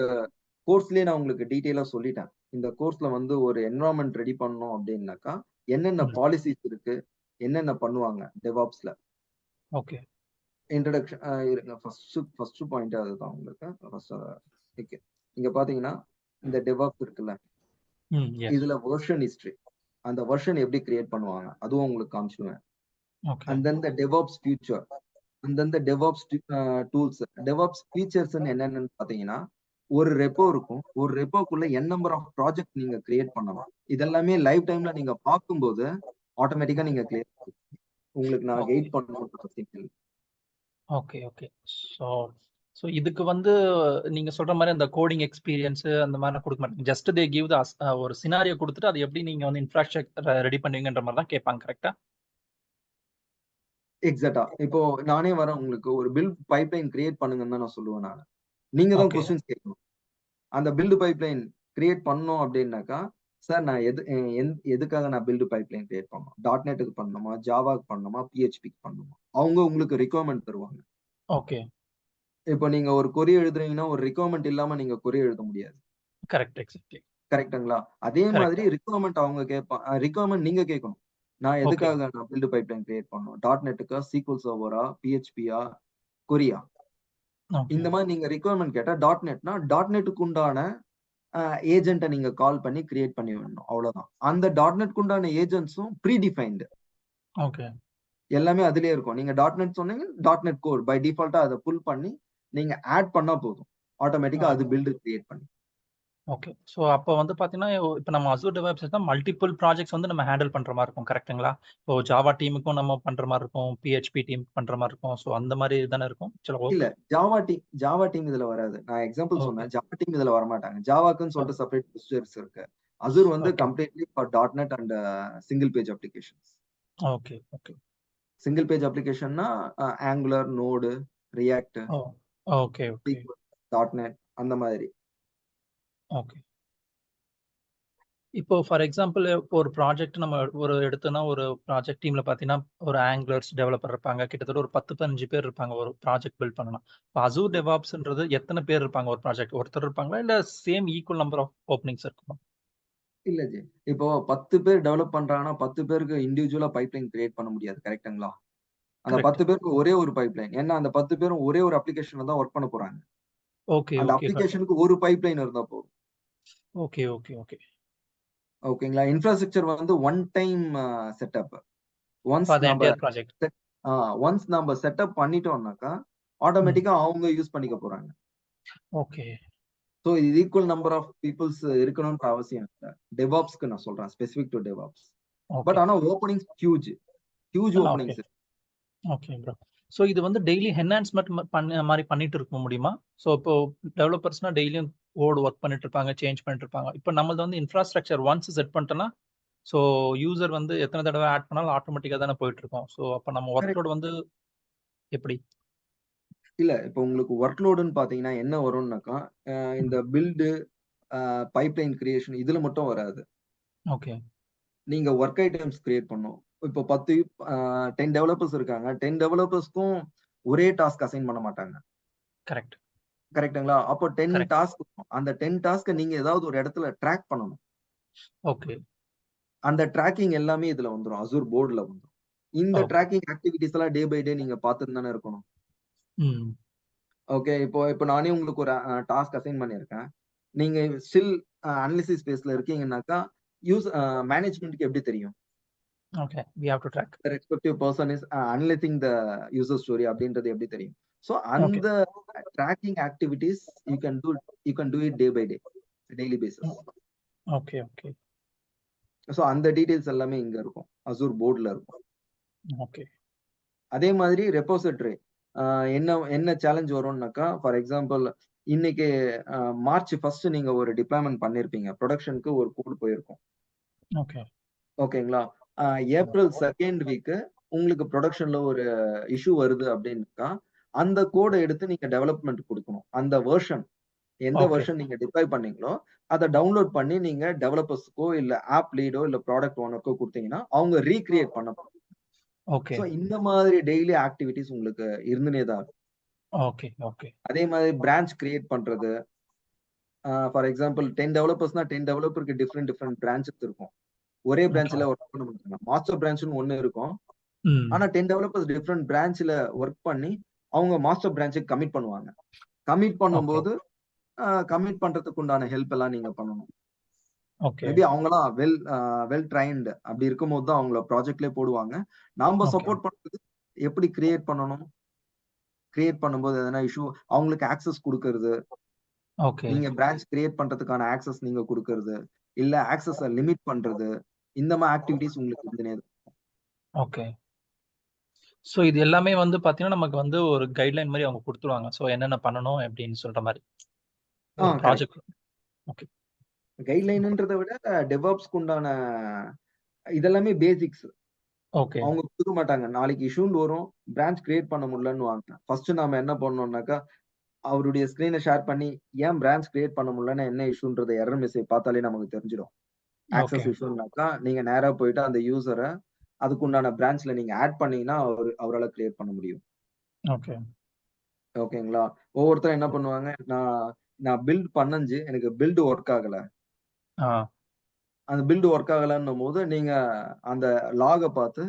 கோர்ஸ்லயே நான் உங்களுக்கு டீடைலா சொல்லிட்டேன். இந்த கோர்ஸ்ல வந்து ஒரு என்வைரன்மென்ட் ரெடி பண்ணணும் அப்டின்னாக்கா, என்னென்ன ம். பாலிசிஸ் இருக்கு, என்னென்ன பண்ணுவாங்க DevOpsல. ஓகே. இன்ட்ரோடக்ஷன் இருங்க. ஃபர்ஸ்ட் பாயிண்ட் அதுதான் உங்களுக்கு. First okay. இங்க பாத்தீங்கன்னா, இந்த DevOps இருக்குல்ல, ம். எஸ். இதுல வெர்ஷன் ஹிஸ்டரி. அந்த வெர்ஷன் எப்படி கிரியேட் பண்ணுவாங்க, அதுவும் உங்களுக்கு காமிச்சிடுவேன். Okay. And then the DevOps future. And then the DevOps tools. DevOps features என்னென்னு பாத்தீங்கன்னா, ஒரு ரெப்போ இருக்கும். ஒரு ரெப்போக்குள்ள நம்பர் ஆஃப் ப்ராஜெக்ட் நீங்க கிரியேட் பண்ணலாம். இதெல்லாமே லைவ் டைம்ல நீங்க பார்க்கும்போது ஆட்டோமேட்டிக்கா நீங்க கிளியர் உங்களுக்கு நான் ஓகே. கைட் பண்ணணும்னு அவசியம் இல்லை. ஓகே. ஓகே. ஸோ ஸோ இதுக்கு வந்து நீங்க சொல்ற மாரி அந்த கோடிங் எக்ஸ்பீரியன்ஸ் அந்த மாரிலாம் குடுக்க மாட்டீங்க. ஜஸ்ட் தே கிவ் த ஒரு சினாரியோ குடுத்துட்டு அது எப்படி நீங்க வந்து இன்ஃப்ராஸ்ட்ரக்சர் ரெடி பண்ணுவீங்கன்ற மாரி தான் கேட்பாங்க. கரெக்ட்டா? எக்ஸாக்ட்டா. இப்போ நானே வரேன் உங்களுக்கு ஒரு பில்ட் பைப்லைன் கிரியேட் பண்ணுங்கன்னு தான் நான் சொல்லுவேன் நானு. நீங்க தான் ஓகே. கொஸ்டின்ஸ் கேட்கணும். அந்த பில்ட் பைப்லைன் கிரியேட் பண்ணணும் அப்படின்னாக்கா, சார் நான் எதுக்காக நான் பில்ட் பைப்லைன் கிரியேட் பண்ணணும்? .NETக்கு பண்ணணுமா? ஜாவாக்கு பண்ணணுமா? PHPக்கு பண்ணணுமா? அவங்க உங்களுக்கு ரிக்வயர்மென்ட் தருவாங்க. ஓகே. இப்போ நீங்க ஒரு கொரி எழுதுறீங்கன்னா, ஒரு ரிக்வயர்மென்ட் இல்லாம நீங்க கொரி எழுத முடியாது. கரெக்ட். எக்ஸாக்ட்லி. கரெக்ட்டுங்களா? அதே மாதிரி கரெக்ட். ரிக்வயர்மென்ட் அவங்க ரிக்வயர்மென்ட் நீங்க கேட்கணும். நான் ஓகே. எதுக்காக நான் பில்ட் பைப்லைன் கிரியேட் பண்ணணும்? .NETக்கா? SQL சர்வரா? PHPயா? கொரியா? ஓகே. இந்த மாதிரி நீங்க ரிக்வயர்மென்ட் கேட்டா .NETனா .NETக்கு உண்டான ஏஜென்ட்ட நீங்க கால் பண்ணி கிரியேட் பண்ணி விடணும். அவ்வளவுதான். அந்த .NETக்கு உண்டான ஏஜென்ட்ஸும் ப்ரீ டிஃபைன்ட். ஓகே. எல்லாமே அதிலேயே இருக்கும். நீங்க .NET சொன்னீங்க, .NET கோர் பை டிஃபால்ட்டா அத புல் பண்ணி நீங்க ஆட் பண்ணா போதும். ஆட்டோமேட்டிக்கா அது பில்ட் கிரியேட் பண்ணி. ஓகே. ஸோ அப்ப வந்து பார்த்தீங்கன்னா, இப்ப நம்ம அசூர் டெவாப்ஸ் எடுத்தா மல்டிபிள் ப்ராஜெக்ட்ஸ் வந்து நம்ம ஹேண்டில் பண்ற மாரி இருக்கும். கரெக்ட்டுங்களா? இப்போ ஜாவா டீமுக்கும் நம்ம பண்ற மாரி இருக்கும். PHP டீமுக்கு பண்ற மாரி இருக்கும். ஸோ அந்த மாரி தானே இருக்கும். சில இல்ல ஜாவா டீம் இதுல வராது. நான் எக்ஸாம்பிள் ஓகே. சொன்னேன். ஜாவா டீம் இதுல வரமாட்டாங்க. ஜாவாக்குன்னு சொல்லிட்டு செப்பரேட் ஃபீச்சர்ஸ் இருக்கு. அசூர் வந்து okay. Completely for .NET and single page applications. Okay. Okay. Single page அப்ளிகேஷன்னா Angular, Node, React, oh! Okay. Okay. SQL, .NET அந்த மாதிரி. ஓகே. இப்போ ஃபார் எக்ஸாம்பிள் இப்போ ஒரு ப்ராஜெக்ட் நம்ம ஒரு எடுத்தோம்னா ஒரு ப்ராஜெக்ட் டீம்ல பார்த்தீங்கன்னா ஒரு ஆங்குலர்ஸ் டெவலப்பர் இருப்பாங்க. கிட்டத்தட்ட ஒரு 10-15 பேர் இருப்பாங்க ஒரு ப்ராஜெக்ட் பில்ட் பண்ணணும். இப்போ அசூர் டெவாப்ஸ்ன்றது எத்தனை பேர் இருப்பாங்க ஒரு ப்ராஜெக்ட்? ஒருத்தர் இருப்பாங்களா? இல்ல same equal number of openings இருக்குமா? இல்ல ஜி. இப்போ 10 பேர் டெவலப் பண்றாங்கன்னா 10 பேருக்கு இண்டிவிஜுவலா பைப்லைன் கிரியேட் பண்ண முடியாது. கரெக்ட்டுங்களா? அந்த கரெக்ட். 10 பேருக்கு ஒரே ஒரு பைப்லைன். ஏன்னா அந்த 10 பேரும் ஒரே ஒரு அப்ளிகேஷன்ல தான் ஒர்க் பண்ண போறாங்க. ஓகே, அந்த ஓகே. அப்ளிகேஷனுக்கு ஒரு பைப்லைன் இருந்தா போதும். Okay, okay, okay. ஓகேங்களா? இன்ஃப்ராஸ்ட்ரக்சர் வந்து one time setup. Once for the நாம என்டையர் ப்ராஜெக்ட். ஒன்ஸ் நம்ம செட்டப் பண்ணிட்டோம்னாக்கா ம். ஆட்டோமேட்டிக்கா அவங்க யூஸ் பண்ணிக்க போறாங்க. ஓகே. சோ இது ஈக்குவல் நம்பர் ஆஃப் பீப்புள்ஸ் இருக்கணும்ன்ற அவசியம் இல்ல. டெவாப்ஸ்க்கு நான் சொல்றேன். Specific to DevOps. Okay. But ஆனா openings huge okay. Openings. Okay bro. So இது வந்து டெய்லி என்ஹான்ஸ்மெண்ட் மாதிரி பண்ணிட்டு இருக்க முடியுமா? ஸோ இப்போ டெவலப்பர்ஸ்னா டெய்லியும் கோட் ஒர்க் பண்ணிட்டு இருப்பாங்க, சேஞ்ச் பண்ணிட்டு இருப்பாங்க. இப்போ நம்மளது வந்து இன்ஃப்ராஸ்ட்ரக்சர் ஒன்ஸ் செட் பண்ணிட்டோம்னா, ஸோ யூசர் வந்து எத்தனை தடவை ஆட் பண்ணாலும் ஆட்டோமேட்டிக்கா தானே போயிட்டு இருக்கும். ஸோ அப்போ நம்ம ஒர்க் லோட் வந்து எப்படி? இல்ல இப்போ உங்களுக்கு ஒர்க் லோடுன்னு பாத்தீங்கன்னா என்ன வரும்னாக்கா இந்த பில்டு பைப்லைன் கிரியேஷன் இதுல மட்டும் வராது. ஓகே. நீங்க ஒர்க் ஐட்டம்ஸ் கிரியேட் பண்ணும். இப்போ 10 டெவலப்பர்ஸ் இருக்காங்க. 10 டெவலப்பர்ஸ்க்கும் ஒரே டாஸ்க் அசைன் பண்ண மாட்டாங்க. கரெக்ட். கரெக்ட்டுங்களா? அப்போ 10 கரெக்ட். டாஸ்க் அந்த 10 டாஸ்க்க நீங்க ஏதாவது ஒரு இடத்துல ட்ராக் பண்ணணும். ஓகே. அந்த ட்ராக்கிங் எல்லாமே இதுல வந்துரும். அசூர் போர்டுல வந்துரும். இந்த ஓகே. ட்ராக்கிங் ஆக்டிவிட்டீஸ் எல்லாம் டே பை டே நீங்க பார்த்துட்டு தானே இருக்கணும். ம். ஓகே. இப்போ நானே உங்களுக்கு ஒரு டாஸ்க் அசைன் பண்ணியிருக்கேன். நீங்க ஸ்டில் அனாலிசிஸ் ஃபேஸ்ல இருக்கீங்கன்னாக்கா மேனேஜ்மென்ட்க்கு எப்படி தெரியும்? Okay. We have to track. The respective person is analyzing the user story அப்படின்றது எப்படி தெரியும்? So okay. அந்த tracking activities you can do it day by day, daily basis. Okay, okay. So அந்த டீடைல்ஸ் எல்லாமே இங்க இருக்கும். அசூர் போர்டுல இருக்கும். ஓகே. அதே மாதிரி ரெப்போசிட்டரி என்ன சேலஞ்ச் வரும்னாக்கா ஃபார் எக்ஸாம்பிள் இன்னைக்கு மார்ச் 1 நீங்க ஒரு டிப்ளாய்மென்ட் பண்ணிருப்பீங்க. ப்ரொடக்ஷனுக்கு ஒரு கோட் போயிருக்கும். ஓகே. ஓகேங்களா? ஏப்ரல் 2nd வீக் உங்களுக்கு ப்ரொடக்ஷன்ல ஒரு இஷ்யூ வருது அப்படின்னாக்கா அந்த கோடை எடுத்து நீங்க டெவலப்மெண்ட் கொடுக்கணும். அந்த வெர்ஷன் எந்த ஓகே. வெர்ஷன் நீங்க டிப்ளாய் பண்ணீங்களோ அதை டவுன்லோட் பண்ணி நீங்க டெவலப்பர்ஸ்க்கோ இல்ல ஆப் லீடோ இல்ல ப்ராடக்ட் ஓனருக்கோ கொடுத்தீங்கன்னா அவங்க ரீக்ரியேட் பண்ண போறாங்க. ஓகே. சோ இந்த மாதிரி டெய்லி ஆக்டிவிட்டிஸ் உங்களுக்கு இருந்துனே தான் இருக்கும். ஓகே. ஓகே. அதே மாதிரி பிரான்ச் கிரியேட் பண்றது. ஃபார் எக்ஸாம்பிள் 10 டெவலப்பர்ஸ்னா 10 டெவலப்பருக்கு டிஃப்ரெண்ட் பிரான்ச்சஸ் இருக்கும். ஒரே ஓகே. பிரான்ச்ல ஒர்க் பண்ண மாட்டாங்க. மாஸ்டர் பிரான்ச்னு ஒண்ணு இருக்கும். ம். ஆனா 10 டெவலப்பர்ஸ் டிஃப்ரெண்ட் பிரான்ச்ல ஒர்க் பண்ணி அவங்க மாஸ்டர் பிரான்ச்சுக்கு கமிட் பண்ணுவாங்க. Commit okay. பண்ணும்போது கமிட் பண்றதுக்கு உண்டான ஹெல்ப் எல்லாம் நீங்க பண்ணணும். ஓகே. மேபி அவங்கலாம் வெல் ட்ரைன்டு அப்படி இருக்கும்போது தான் அவங்கள ப்ராஜெக்ட்லயே போடுவாங்க. நாம ஓகே. சப்போர்ட் பண்றது எப்படி கிரியேட் பண்ணணும், கிரியேட் பண்ணும்போது எதனா இஷ்யூ அவங்களுக்கு ஆக்சஸ் கொடுக்கறது, ஓகே. நீங்க பிரான்ச் கிரியேட் பண்றதுக்கான ஆக்சஸ் நீங்க கொடுக்கறது, இல்ல ஆக்சஸ லிமிட் பண்றது, இந்த மாதிரி ஆக்டிவிட்டிஸ் உங்களுக்கு இருந்துனே இருக்கும். ஓகே. ஸோ இது எல்லாமே வந்து பார்த்தீங்கன்னா, நமக்கு வந்து ஒரு கைட்லைன் மாரி அவங்க குடுத்துருவாங்க. ஸோ என்னென்ன பண்ணணும் அப்படின்னு சொல்ற மாரி. ஒரு கரெக்ட். ப்ராஜெக்ட். ஓகே. கைட்லைன்ன்றத விட டெவாப்ஸ்க்கு உண்டான இதெல்லாமே பேசிக்ஸ். ஓகே. அவங்க கொடுக்க மாட்டாங்க. நாளைக்கு இஷ்யூன்னு வரும், பிரான்ச் கிரியேட் பண்ண முடியலன்னுவாங்க. ஃபர்ஸ்ட் நாம என்ன பண்ணணும்னாக்கா அவருடைய ஸ்கிரீனை ஷேர் பண்ணி ஏன் பிரான்ச் கிரியேட் பண்ண முடியலன்னா என்ன இஷ்யூன்றத எரர் மெசேஜ் பார்த்தாலே நமக்கு தெரிஞ்சிடும். ஓகே. ஆக்சஸ் இஷ்யூனாக்கா நீங்க நேரா போயிட்டு அந்த யூசரை அதுக்குண்டான பிரான்ச்ல நீங்க ஆட் பண்ணீங்கன்னா அவரால கிரியேட் பண்ண முடியும். ஓகே. ஓகேங்களா? ஒவ்வொருத்தரும் என்ன பண்ணுவாங்க, நான் பில்ட் பண்ணஞ்சு எனக்கு பில்ட் ஒர்க் ஆகல. ஆ. அந்த பில்ட் ஒர்க் ஆகலன்னும் போது நீங்க அந்த லாக பார்த்து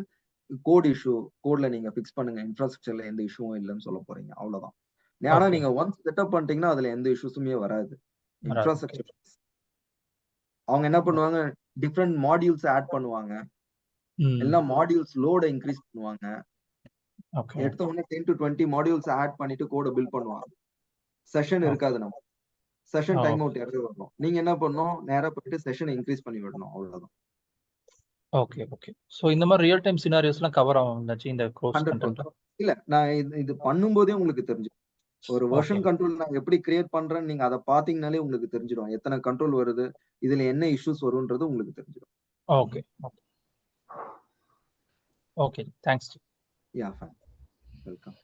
கோட் இஷ்யூ கோட்ல நீங்க பிக்ஸ் பண்ணுங்க. இன்ஃப்ராஸ்ட்ரக்சர்ல எந்த இஷ்யூவும் இல்லைன்னு சொல்ல போறீங்க. அவ்வளவுதான். ஆனா ஓகே. நீங்க ஒன்ஸ் செட்டப் பண்ணிட்டீங்கன்னா அதுல எந்த இஷ்யூஸுமே வராது. வராது. ஓகே. இன்ஃப்ராஸ்ட்ரக்சர் அவங்க என்ன பண்ணுவாங்க, டிஃப்ரெண்ட் மாடியூல்ஸ் ஆட் பண்ணுவாங்க. ம். எல்லாம் மாடியூல்ஸ் லோட இன்க்ரீஸ் பண்ணுவாங்க. ஓகே. எடுத்த உடனே 10 to 20 மாடியூல்ஸ் ஆட் பண்ணிட்டு கோட பில்ட் பண்ணுவாங்க. Session okay. இருக்காது நம்ம. Session time okay. Out error வரும். நீங்க என்ன பண்ணணும், நேரா போயிட்டு செஷனை இன்க்ரீஸ் பண்ணி விடணும். அவ்வளவுதான். ஓகே. ஓகே. ஸோ இந்த மாரி ரியல் டைம் சினாரியோஸ்லாம் கவர் ஆகும் இந்த கோர்ஸ் 100%. கன்டென்ட்ல. இல்ல நான் இது பண்ணும்போதே உங்களுக்கு தெரிஞ்சிடும். ஒரு ஓகே. வெர்ஷன் கண்ட்ரோல் நான் எப்படி கிரியேட் பண்றேன்னு நீங்க அதை பாத்தீங்கன்னாலே உங்களுக்கு தெரிஞ்சிடும். எத்தனை கண்ட்ரோல் வருது, இதுல என்ன இஷ்யூஸ் வரும்ன்றது உங்களுக்கு தெரிஞ்சிடும். Okay. Okay. Okay. Thanks. Yeah fine. Welcome.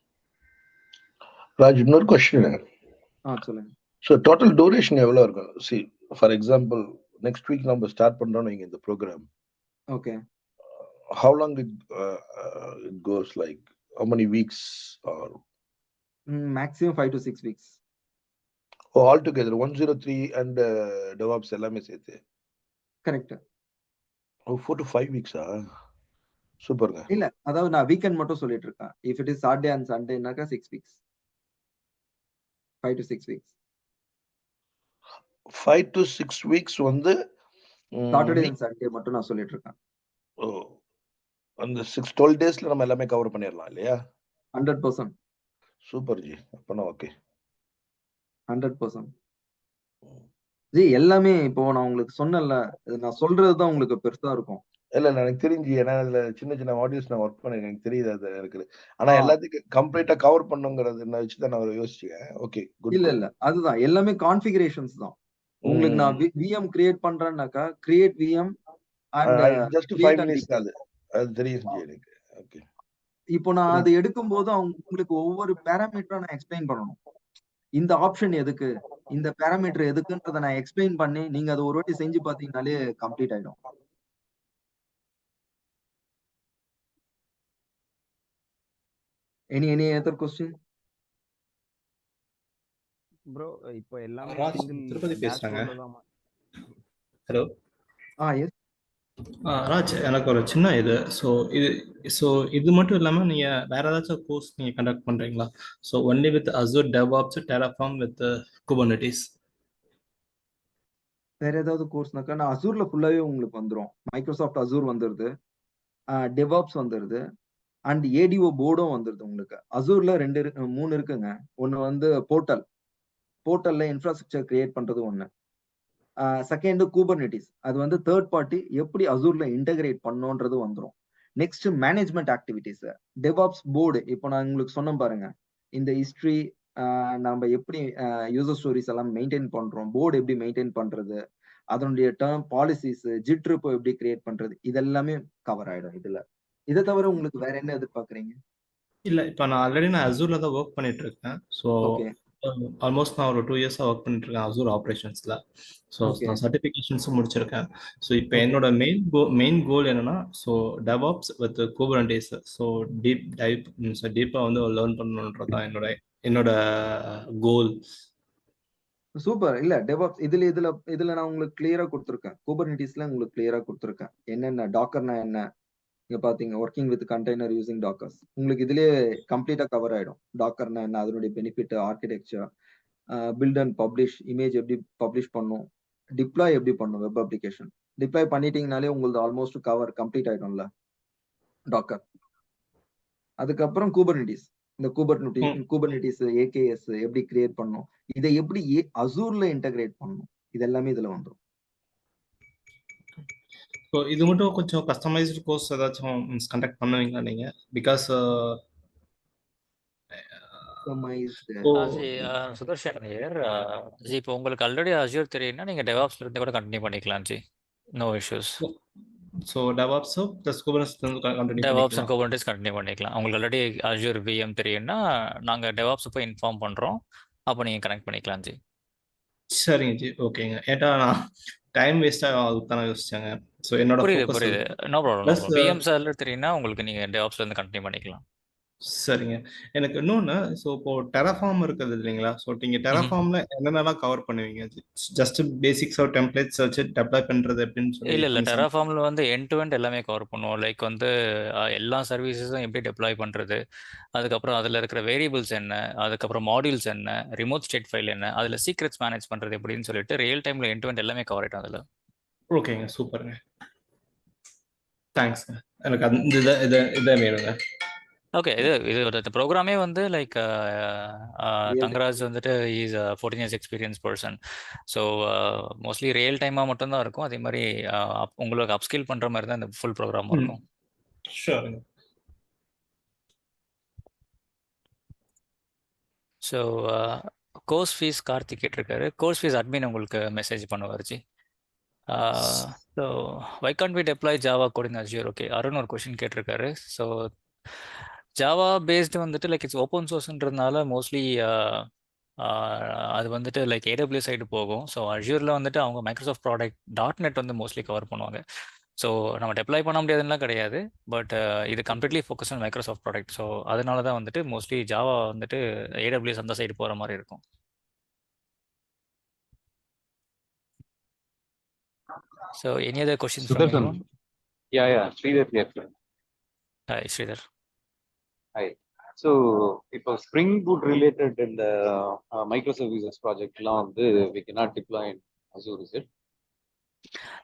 Raj, இன்னொரு கொஸ்டின். சொல்லுங்க. ஸோ டோட்டல் டூரேஷன் எவ்வளோ இருக்கும்? See for example next week நம்ம ஸ்டார்ட் பண்றோம் நீங்க இந்த program. Okay. How long it goes, like how many weeks or maximum 5 to 6 weeks. all together 103 and DevOps எல்லாமே சேர்த்து? கரெக்ட். 4 to 5 weeks சூப்பர்ங்க. இல்ல, அதாவது நான் வீக்கெண்ட் மட்டும் சொல்லிட்டு இருக்கேன். If it is Saturday and சண்டேனாக்கா 6 weeks. 5 to 6 weeks. 5 to 6 weeks வந்து சாட்டர்டே அண்ட் சண்டே மட்டும் நான் சொல்லிட்டு இருக்கேன். அந்த 12 டேஸ்ல நம்ம எல்லாமே கவர் பண்ணிடலாம் இல்லையா? 100%. Super G. அப்பனா ஓகே. 100%. ஜி எல்லாமே இப்போ நான் உங்களுக்கு சொன்னேன்ல, நான் சொல்றதுதான் உங்களுக்கு பெருசா இருக்கும். இல்ல எனக்கு தெரிஞ்சு, ஏன்னா அதுல சின்ன சின்ன மாடியூல்ஸ் நான் ஒர்க் பண்ணேன், எனக்கு தெரியுது அது எனக்கு. ஆனா எல்லாத்துக்கும் கம்ப்ளீட்டா கவர் பண்ணுங்கிறது நான் வச்சுதான் நான் யோசிச்சேன். Okay good. இல்ல அதுதான் எல்லாமே கான்ஃபிகரேஷன்ஸ் தான். உங்களுக்கு நான் விஎம் கிரியேட் பண்றேன்னாக்கா create VM and just 5 minutes தான் அது தெரியும் ஜி எனக்கு. ஓகே. இப்போ நான் அது எடுக்கும் போது உங்களுக்கு ஒவ்வொரு பேராமீட்டரா நான் எக்ஸ்பிளைன் பண்ணணும். இந்த ஆப்ஷன் எதுக்கு, இந்த பேராமீட்டர் எதுக்குன்றத நான் எக்ஸ்பிளைன் பண்ணி நீங்க அது ஒரு வாட்டி செஞ்சு பாத்தீங்கன்னாலே கம்ப்ளீட் ஆயிடும். Any other question? ப்ரோ இப்போ எல்லாமே ராஜ், single திருப்பதி பேசுறாங்க. dashboard ல தான் ஹலோ. எஸ். ராஜ், எனக்கு ஒரு சின்ன இது மட்டும் இல்லாமல் நீங்கள் வேற ஏதாச்சும் கோர்ஸ் நீங்கள் கண்டக்ட் பண்ணுறீங்களா? So only with Azure DevOps, Terraform with Kubernetes. வேற ஏதாவது கோர்ஸ்னாக்கா நான் அசூர்ல ஃபுல்லாவே உங்களுக்கு வந்துரும். மைக்ரோசாஃப்ட் அசூர் வந்துருது, டெவாப்ஸ் வந்துருது, அண்ட் ஏடிஓ போர்டும் வந்துருது உங்களுக்கு. அசூர்ல 3 இருக்குங்க. ஒன்னு வந்து போர்ட்டல்ல இன்ஃப்ராஸ்ட்ரக்சர் கிரியேட் பண்றது ஒண்ணு. செகண்ட் கூபர்னெட்டிஸ், அது வந்து தேர்ட் பார்ட்டி எப்படி அசூர்ல இன்டகிரேட் பண்ணோன்றது வந்துரும். Next management activities, DevOps board. இப்போ நான் உங்களுக்கு சொன்னேன் பாருங்க, இந்த ஹிஸ்டரி நம்ம எப்படி யூசர் ஸ்டோரிஸ் எல்லாம் மெயின்டைன் பண்றோம், போர்டு எப்படி மெயின்டைன் பண்றது, அதனுடைய டேர்ம் பாலிசிஸ், ஜிட் ரிப்போ எப்படி கிரியேட் பண்றது, இதெல்லாமே கவர் ஆயிடும் இதுல. இதை தவிர உங்களுக்கு வேற என்ன எதிர்பார்க்குறீங்க? இல்லை, இப்போ நான் ஆல்ரெடி அசூரில் தான் ஒர்க் பண்ணிட்டு இருக்கேன். ஸோ ஆல்மோஸ்ட் நான் ஒரு 2 இயர்ஸாக ஒர்க் பண்ணிட்டு இருக்கேன் அசூர் ஆப்ரேஷன்ஸில். ஸோ நான் சர்டிஃபிகேஷன்ஸும் முடிச்சிருக்கேன். ஸோ இப்போ என்னோட மெயின் கோல் என்னன்னா, ஸோ டெவாப்ஸ் வித் குபர்னெட்டிஸ், ஸோ டீப்பாக வந்து லேர்ன் பண்ணணுன்றது தான் என்னோட கோல். சூப்பர். இல்ல டெவாப்ஸ் இதுல நான் உங்களுக்கு கிளியரா கொடுத்துருக்கேன். குபர்னெட்டிஸ்ல உங்களுக்கு கிளியரா கொடுத்துருக்கேன். என்னென்ன டாக்கர்னா என்ன, இங்க பாத்தீங்க working with container using dockers, உங்களுக்கு இதுலயே கம்ப்ளீட்டா கவர் ஆயிடும். டாக்கர்னா என்ன, அதனுடைய benefit, architecture, build and publish, image எப்படி பப்ளிஷ் பண்ணும், டிப்ளாய் எப்படி பண்ணும், வெப் அப்ளிகேஷன் டிப்ளாய் பண்ணிட்டீங்கனாலே உங்களுக்கு ஆல்மோஸ்ட் கவர் கம்ப்ளீட் ஆயிடும்ல டாக்கர். அதுக்கப்புறம் கூபர்னெட்டிஸ், இந்த கூபர்னெட்டிஸ் ஏகேஎஸ் எப்படி கிரியேட் பண்ணும், இதை எப்படி அசூர்ல இன்டகிரேட் பண்ணும், இது எல்லாமே இதுல வந்துடும். ஸோ இது மட்டும் கொஞ்சம் கஸ்டமைஸ்டு கோர்ஸ் ஏதாச்சும் கண்டக்ட் பண்ணுவீங்களா நீங்க? பிகாஸ் சுதர்ஷன் ஐயர், ஜி இப்போ உங்களுக்கு ஆல்ரெடி அஸ்யூர் தெரியும்னா நீங்கள் டெவாப்ஸ்ல இருந்து கூட கண்டினியூ பண்ணிக்கலாம் ji, no issues. So DevOps plus Kubernetes continue DevOps and Kubernetes continue பண்ணிக்கலாம். உங்களுக்கு ஆல்ரெடி அஸ்யூர் விஎம் தெரியும்னா நாங்கள் டெவாப்ஸ் போய் இன்ஃபார்ம் பண்ணுறோம், அப்போ நீங்கள் கனெக்ட் பண்ணிக்கலாம் ஜி. சரிங்க ஜி, ஓகேங்க. ஏட்டா நான் டைம் வேஸ்ட்டாக அதுக்கு தானே யோசிச்சாங்க. ஸோ என்னோட புரியுது, நோ ப்ராப்ளம். விஎம் சார்ல தெரியும்னா உங்களுக்கு நீங்கள் டெவாப்ஸ்ல இருந்து கண்டினியூ பண்ணிக்கலாம். சரிங்க. எனக்கு இன்னொன்று, ஸோ இப்போ டெராஃபார்ம் இருக்குது இல்லைங்களா? ஸோ நீங்கள் டெராஃபார்ம்ல என்னென்னலாம் கவர் பண்ணுவீங்க? ஜஸ்ட் பேசிக்ஸ் ஆஃப் டெம்ப்ளேட்ஸ் வச்சு டெப்ளாய் பண்ணுறது அப்படின்னு சொல்லி? இல்லை டெராஃபார்ம்ல வந்து எண்ட் டு எண்ட் எல்லாமே கவர் பண்ணுவோம். லைக் வந்து எல்லா சர்வீசஸும் எப்படி டெப்ளாய் பண்ணுறது, அதுக்கப்புறம் அதில் இருக்கிற வேரியபிள்ஸ் என்ன, அதுக்கப்புறம் மாடியூல்ஸ் என்ன, ரிமோட் ஸ்டேட் ஃபைல் என்ன, அதில் சீக்ரெட்ஸ் மேனேஜ் பண்ணுறது எப்படின்னு சொல்லிட்டு ரியல் டைமில் எண்ட் டு எண்ட் எல்லாமே கவர் ஆகிட்டோம் அதில். ஓகேங்க, சூப்பருங்க, தேங்க்ஸ்ங்க. எனக்கு இதை வேணுங்க. ஓகே, இது ப்ரோக்ராமே வந்து லைக் தங்கராஜ் வந்துட்டு is 14 years experience person. So mostly real டைமாக மட்டும்தான் இருக்கும். அதே மாதிரி உங்களுக்கு அப்ஸ்கில் பண்ணுற மாதிரி தான் இந்த ஃபுல் ப்ரோக்ராம் இருக்கும். ஷூருங்க. ஸோ கோர்ஸ் ஃபீஸ் கார்த்திக் கேட்டிருக்காரு. கோர்ஸ் ஃபீஸ் அட்மின் உங்களுக்கு மெசேஜ் பண்ணுவார் ji. So why can't we deploy Java coding Azure? Okay, Arun ஒரு கொஷின் கேட்டிருக்காரு. ஸோ ஜாவா பேஸ்டு வந்துட்டு லைக் இட்ஸ் ஓப்பன் சோர்ஸ்ன்றதுனால மோஸ்ட்லி அது வந்துட்டு லைக் AWS சைடு போகும். ஸோ அஷ்யூரில் வந்துட்டு அவங்க மைக்ரோசாஃப்ட் ப்ராடக்ட் .NET வந்து மோஸ்ட்லி கவர் பண்ணுவாங்க. ஸோ நம்ம டெப்ளாய் பண்ண முடியாதுன்னா கிடையாது, பட் இது completely focus on Microsoft product. So அதனால தான் வந்துட்டு மோஸ்ட்லி ஜாவா வந்துட்டு AWS அந்த சைடு போகிற மாதிரி இருக்கும். So any other questions from Sudarshan. anyone? Yeah. Sridhar here. Hi, Sridhar. Hi. So, இப்போ Spring Boot related in the microservices project லாம் வந்து we cannot deploy in Azure, is it?